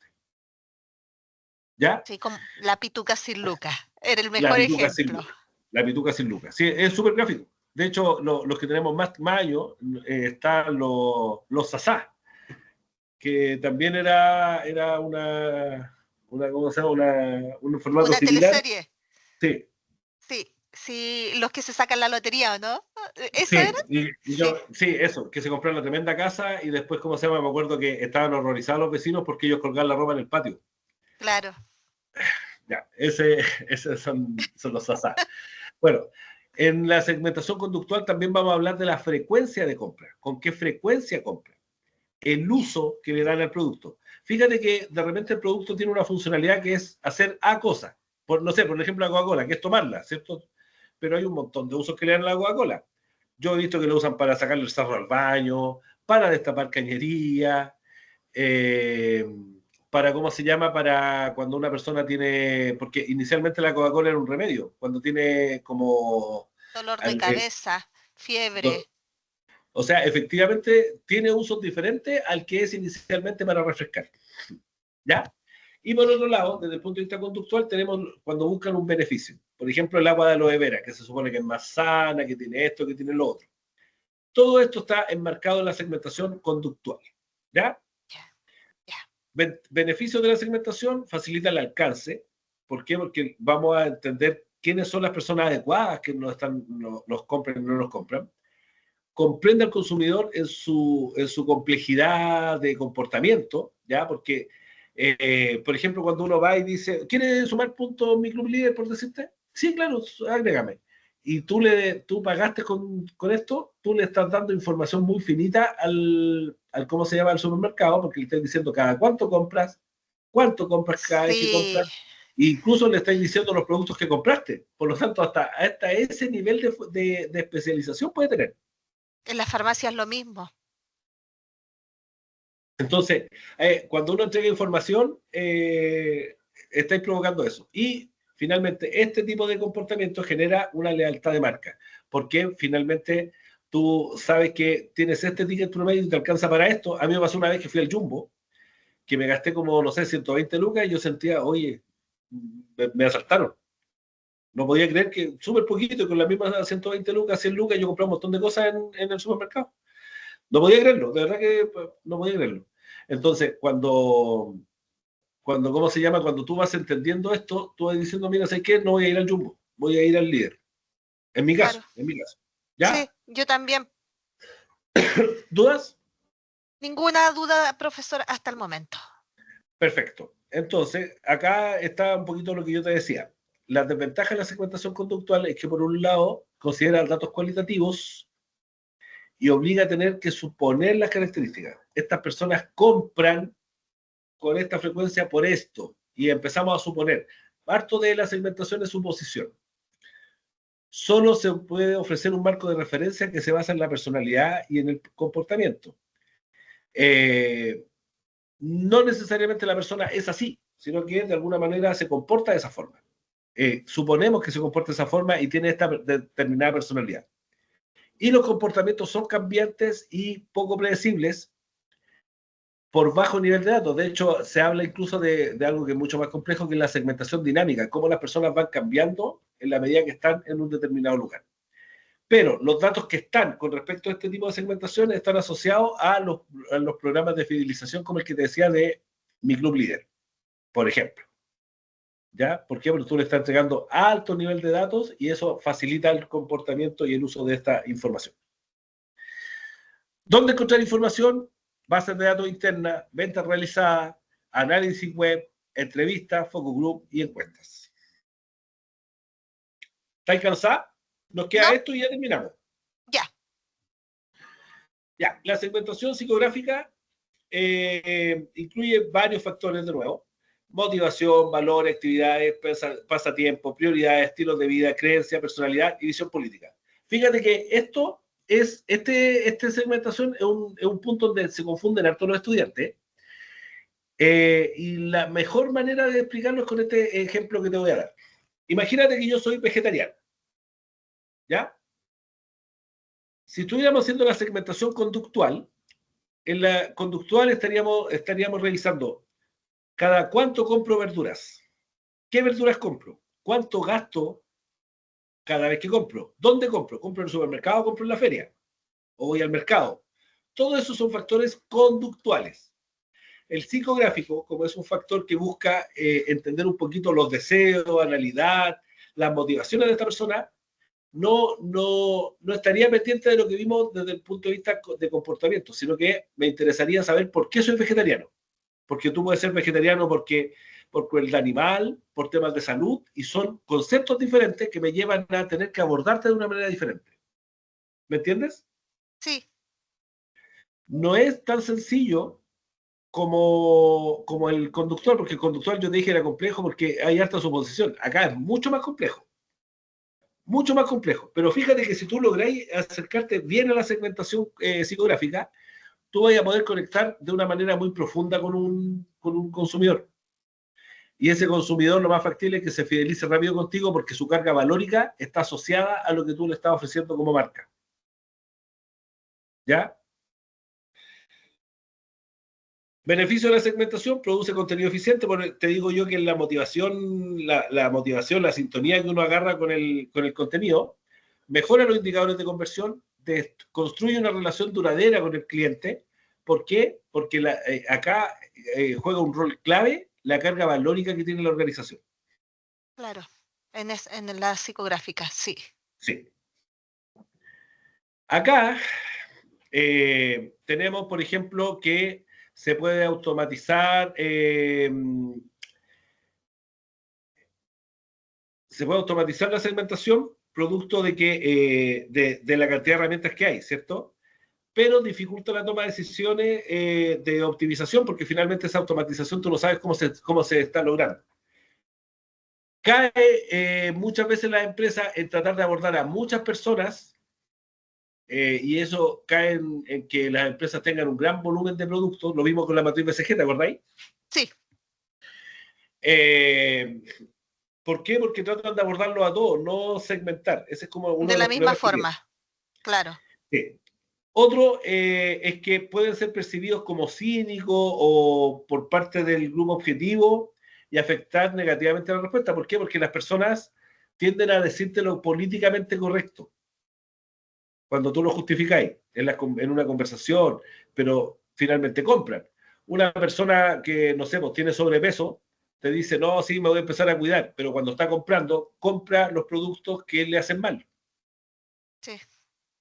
¿Ya? Sí, como la pituca sin lucas. Era el La mejor pituca sin ejemplo. lucas. La pituca sin lucas. Sí, es súper gráfico. De hecho, los que tenemos más años están los sasá, que también era ¿cómo se llama? Un formato Una similar. teleserie. Sí, Sí, sí, los que se sacan la lotería, ¿o no? ¿Eso sí, era? y Sí, yo, sí, eso, que se compraron la tremenda casa y después, ¿cómo se llama? Me acuerdo que estaban horrorizados los vecinos porque ellos colgaban la ropa en el patio. claro. Ya, ese son los sasá. Bueno, en la segmentación conductual también vamos a hablar de la frecuencia de compra. ¿Con qué frecuencia compra? El uso que le dan al producto. Fíjate que de repente el producto tiene una funcionalidad que es hacer A cosa. No sé, por ejemplo, la Coca-Cola, que es tomarla, ¿cierto? Pero hay un montón de usos que le dan a la Coca-Cola. Yo he visto que lo usan para sacarle el sarro al baño, para destapar cañería, eh, para, ¿cómo se llama? Para cuando una persona tiene, porque inicialmente la Coca-Cola era un remedio, cuando tiene como, Dolor de cabeza, fiebre. o sea, efectivamente tiene usos diferentes al que es inicialmente para refrescar, ¿ya? Y por otro lado, desde el punto de vista conductual, tenemos cuando buscan un beneficio. Por ejemplo, el agua de aloe vera, que se supone que es más sana, que tiene esto, que tiene lo otro. Todo esto está enmarcado en la segmentación conductual, ¿ya? Ya, ya. Beneficios de la segmentación: facilita el alcance. ¿Por qué? Porque vamos a entender quiénes son las personas adecuadas que nos compran y no nos compran. Comprende al consumidor en su complejidad de comportamiento, ¿ya? Porque, por ejemplo, cuando uno va y dice, ¿quiere sumar puntos mi club líder, por decirte? Sí, claro, agrégame. Y tú pagaste con esto, tú le estás dando información muy finita al ¿cómo se llama?, al supermercado, porque le estás diciendo cada cuánto compras cada vez que compras, Sí, e incluso le estás diciendo los productos que compraste. Por lo tanto, hasta ese nivel de especialización puede tener. en la farmacia es lo mismo. Entonces, cuando uno entrega información, estáis provocando eso. Y finalmente, este tipo de comportamiento genera una lealtad de marca, porque finalmente tú sabes que tienes este ticket promedio y te alcanza para esto. A mí me pasó una vez que fui al Jumbo, que me gasté como, no sé, 120 lucas, y yo sentía, oye, me asaltaron. No podía creer que súper poquito, y con las mismas 120 lucas, 100 lucas, yo compré un montón de cosas en el supermercado. No podía creerlo, de verdad que no podía creerlo. Entonces, ¿cómo se llama? Cuando tú vas entendiendo esto, tú vas diciendo, mira, ¿sabes qué? No voy a ir al Jumbo, voy a ir al líder. En mi caso, Claro. en mi caso. Sí, ¿Ya? yo también. ¿Dudas? Ninguna duda, profesor, hasta el momento. Perfecto. Entonces, acá está un poquito lo que yo te decía. La desventaja de la segmentación conductual es que, por un lado, considera datos cualitativos y obliga a tener que suponer las características. Estas personas compran con esta frecuencia por esto, y empezamos a suponer. Parto de la segmentación de suposición. Solo se puede ofrecer un marco de referencia que se basa en la personalidad y en el comportamiento. No necesariamente la persona es así, sino que de alguna manera se comporta de esa forma. Suponemos que se comporta de esa forma y tiene esta determinada personalidad. Y los comportamientos son cambiantes y poco predecibles por bajo nivel de datos. De hecho, se habla incluso de algo que es mucho más complejo, que es la segmentación dinámica, cómo las personas van cambiando en la medida que están en un determinado lugar. Pero los datos que están con respecto a este tipo de segmentación están asociados a los programas de fidelización, como el que te decía de Mi Club Líder, por ejemplo. ¿Ya? ¿Por qué? Porque tú le estás entregando alto nivel de datos y eso facilita el comportamiento y el uso de esta información. ¿Dónde encontrar información? Bases de datos internas, ventas realizadas, análisis web, entrevistas, focus group y encuestas. ¿Estáis cansados? Nos queda ¿No? esto y ya terminamos. Ya. Ya, la segmentación psicográfica incluye varios factores de nuevo: motivación, valores, actividades, pasatiempo, prioridades, estilos de vida, creencia, personalidad y visión política. Fíjate que esta segmentación es un punto donde se confunden harto los estudiantes, y la mejor manera de explicarlo es con este ejemplo que te voy a dar. Imagínate que yo soy vegetariano, ¿ya? Si estuviéramos haciendo la segmentación conductual, en la conductual estaríamos revisando cada cuánto compro verduras, qué verduras compro, cuánto gasto cada vez que compro, dónde compro, compro en el supermercado, compro en la feria, o voy al mercado. Todo eso son factores conductuales. El psicográfico, como es un factor que busca entender un poquito los deseos, analidad, las motivaciones de esta persona, no estaría pendiente de lo que vimos desde el punto de vista de comportamiento, sino que me interesaría saber por qué soy vegetariano. Porque tú puedes ser vegetariano por crueldad animal, por temas de salud, y son conceptos diferentes que me llevan a tener que abordarte de una manera diferente. ¿Me entiendes? Sí. No es tan sencillo como el conductor, porque el conductor yo te dije era complejo porque hay harta suposición. Acá es mucho más complejo. Pero fíjate que si tú lográis acercarte bien a la segmentación psicográfica, tú vas a poder conectar de una manera muy profunda con un consumidor. Y ese consumidor lo más factible es que se fidelice rápido contigo porque su carga valórica está asociada a lo que tú le estás ofreciendo como marca. ¿Ya? Beneficio de la segmentación: produce contenido eficiente. Porque te digo yo que la motivación, la sintonía que uno agarra con el contenido, mejora los indicadores de conversión, construye una relación duradera con el cliente, ¿Por qué? Porque acá juega un rol clave la carga valórica que tiene la organización. Claro, en la psicográfica, sí. Sí. Acá tenemos, por ejemplo, que se puede automatizar la segmentación producto de que de la cantidad de herramientas que hay, ¿cierto? Pero dificulta la toma de decisiones de optimización porque finalmente esa automatización tú no sabes cómo se está logrando. Cae muchas veces la empresa en tratar de abordar a muchas personas y eso cae en que las empresas tengan un gran volumen de productos, lo mismo con la matriz BCG, ¿te acordáis? Sí. ¿Por qué? Porque tratan de abordarlo a todos, no segmentar. Ese es como uno De de la los misma problemas que tiene. forma, claro. Sí. Otro es que pueden ser percibidos como cínicos o por parte del grupo objetivo y afectar negativamente la respuesta. ¿Por qué? Porque las personas tienden a decirte lo políticamente correcto cuando tú lo justificáis en una conversación, pero finalmente compran. Una persona que, no sé, pues tiene sobrepeso, te dice, no, sí, me voy a empezar a cuidar, pero cuando está comprando, compra los productos que le hacen mal. Sí.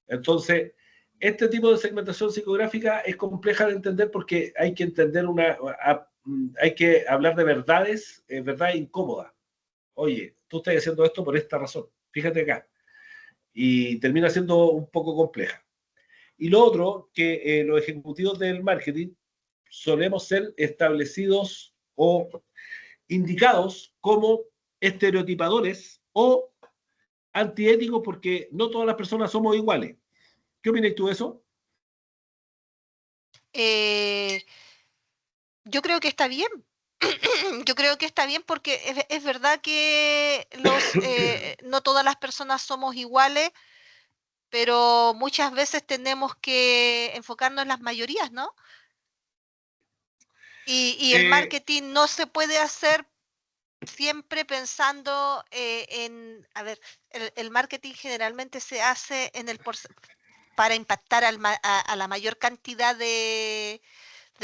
Entonces, este tipo de segmentación psicográfica es compleja de entender porque hay que entender hay que hablar de verdades, verdades incómodas. Oye, tú estás haciendo esto por esta razón, fíjate acá. Y termina siendo un poco compleja. Y lo otro, que los ejecutivos del marketing solemos ser establecidos o indicados como estereotipadores o antiéticos porque no todas las personas somos iguales. ¿Qué opinas tú de eso? Eh, yo creo que está bien. Yo creo que está bien porque es verdad que no todas las personas somos iguales, pero muchas veces tenemos que enfocarnos en las mayorías, ¿no? Y el Eh, marketing no se puede hacer siempre pensando a ver, el marketing generalmente se hace para impactar a la mayor cantidad de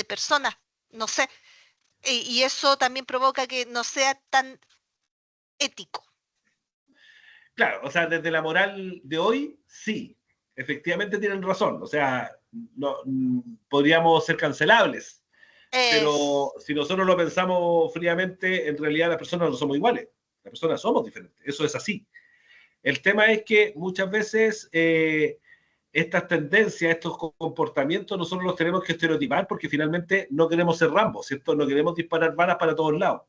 personas, no sé, y eso también provoca que no sea tan ético. claro, o sea, desde la moral de hoy, sí, efectivamente tienen razón. O sea, no, podríamos ser cancelables, pero Es, si nosotros lo pensamos fríamente, en realidad las personas no somos iguales, las personas somos diferentes, eso es así. El tema es que muchas veces estas tendencias, estos comportamientos, nosotros los tenemos que estereotipar porque finalmente no queremos ser Rambo, ¿cierto? No queremos disparar balas para todos lados.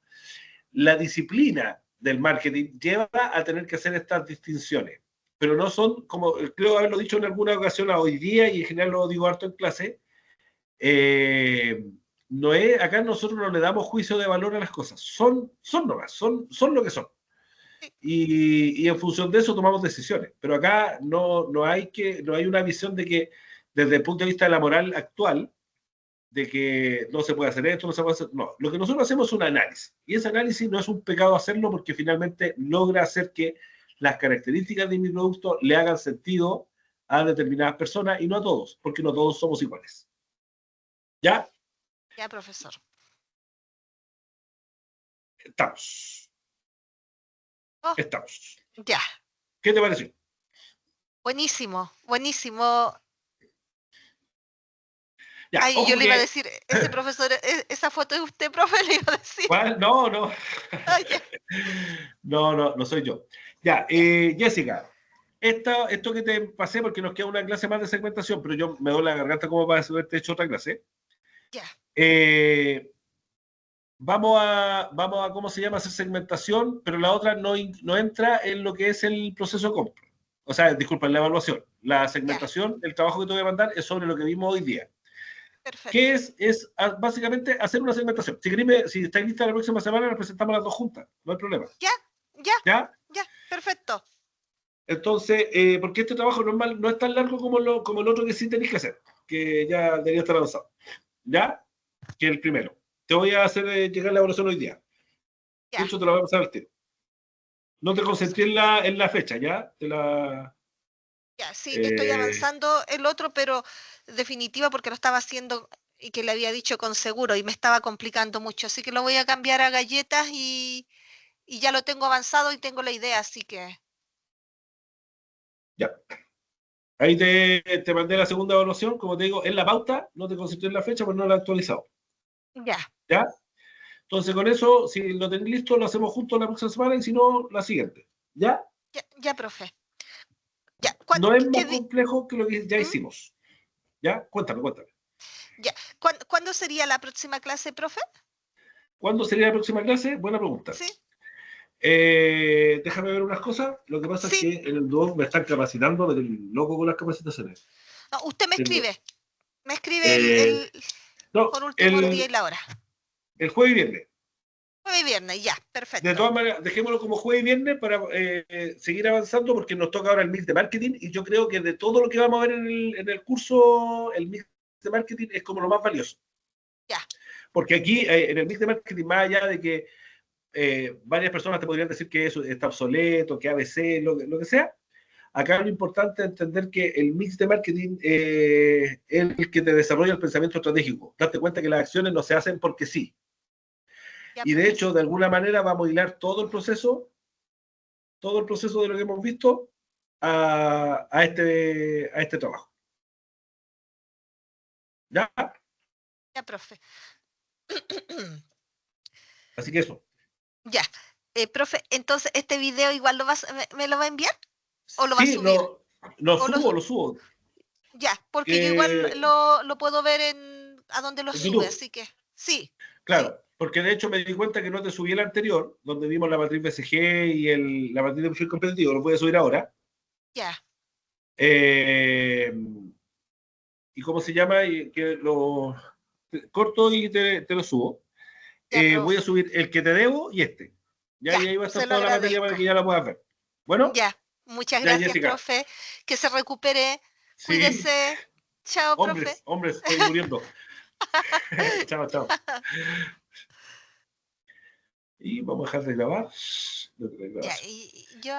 La disciplina del marketing lleva a tener que hacer estas distinciones, pero no son, como creo haberlo dicho en alguna ocasión hoy día y en general lo digo harto en clase, eh, no es, acá nosotros no le damos juicio de valor a las cosas, son nomás, son lo que son. Y en función de eso tomamos decisiones. Pero acá no hay una visión de que desde el punto de vista de la moral actual, de que no se puede hacer esto, no se puede hacer. No, lo que nosotros hacemos es un análisis. Y ese análisis no es un pecado hacerlo porque finalmente logra hacer que las características de mi producto le hagan sentido a determinadas personas y no a todos, porque no todos somos iguales. ¿Ya? ya, profesor. Estamos. Oh, Estamos. ya, ¿Qué te pareció? buenísimo, buenísimo. Ya, Ay, yo ojo le iba a que. decir, ese profesor, esa foto de usted, profe, le iba a decir. ¿Cuál? No, no. Ay, ya, No soy yo. Ya, ya, Jessica, esto que te pasé, porque nos queda una clase más de segmentación, pero yo me doy la garganta como para haberte hecho otra clase. ya, Eh, vamos a, ¿cómo se llama? Hacer segmentación, pero la otra no entra en lo que es el proceso de compra. O sea, disculpa, en la evaluación. La ya, segmentación, el trabajo que te voy a mandar es sobre lo que vimos hoy día. ¿Qué perfecto. es? Básicamente hacer una segmentación. Si estáis listas la próxima semana, nos presentamos las dos juntas. No hay problema. Ya, ya, ¿Ya? ya, perfecto. Entonces, porque este trabajo no es tan largo como el otro que sí tenéis que hacer, que ya debería estar avanzado. ¿Ya? Que el primero. Te voy a hacer llegar la evaluación hoy día. De Ya, hecho, te la voy a pasar al tiro. No te ya, profesor. concentré en la fecha, ¿ya? Ya, sí, estoy Eh, avanzando el otro, pero definitiva porque lo estaba haciendo y que le había dicho con seguro y me estaba complicando mucho. Así que lo voy a cambiar a galletas y ya lo tengo avanzado y tengo la idea, así que Ya. Ahí te mandé la segunda evaluación, como te digo, en la pauta, no te concentré en la fecha, porque no la he actualizado. ya, ¿Ya? Entonces, con eso, si lo tenéis listo, lo hacemos juntos la próxima semana y si no, la siguiente. ¿Ya? ya, ya, profe. Ya, No es qué más complejo que lo que ya ¿Mm? hicimos. ¿Ya? Cuéntame, cuéntame. Ya. ¿Cuándo sería la próxima clase, profe? ¿Cuándo sería la próxima clase? Buena pregunta. Sí, Déjame ver unas cosas. Lo que pasa es sí. que en el DUOC me están capacitando, me estoy loco con las capacitaciones. No, usted Tengo, me escribe eh, no, por último el día y la hora. el jueves y viernes. Jueves y viernes, ya, De perfecto. todas maneras, dejémoslo como jueves y viernes para seguir avanzando porque nos toca ahora el mix de marketing y yo creo que de todo lo que vamos a ver en el curso, el mix de marketing es como lo más valioso. Ya, Porque aquí, en el mix de marketing, más allá de que varias personas te podrían decir que eso está obsoleto, que ABC, lo que sea, acá lo importante es entender que el mix de marketing es el que te desarrolla el pensamiento estratégico. Date cuenta que las acciones no se hacen porque sí. ya, Y de profe. hecho, de alguna manera vamos a hilar todo el proceso de lo que hemos visto a este trabajo. ¿Ya? Ya, profe. Así que eso. Ya. Profe, entonces, ¿este video igual me lo va a enviar? ¿O lo va a Sí, subir? lo ¿O lo, subo, lo subo. ya, porque yo igual Que lo puedo ver a donde lo en sube, YouTube, así que sí, sí, claro. Porque de hecho me di cuenta que no te subí el anterior, donde vimos la matriz BCG y la matriz de perfil competitivo. Lo voy a subir ahora. ya, Eh, ¿Y cómo se llama? Y que lo corto y te lo subo. ya, Voy a profe. subir el que te debo y este. Ya, Ya, y ahí va a estar se lo toda la materia para agradezco. que ya la puedas ver. Bueno, Ya, muchas ya, gracias, Jessica. profe. Que se recupere. Sí, Cuídese. Chao, profe. hombres, hombres, estoy muriendo. Chao, chao. Y vamos a dejar de grabar. De Ya, grabación. y yo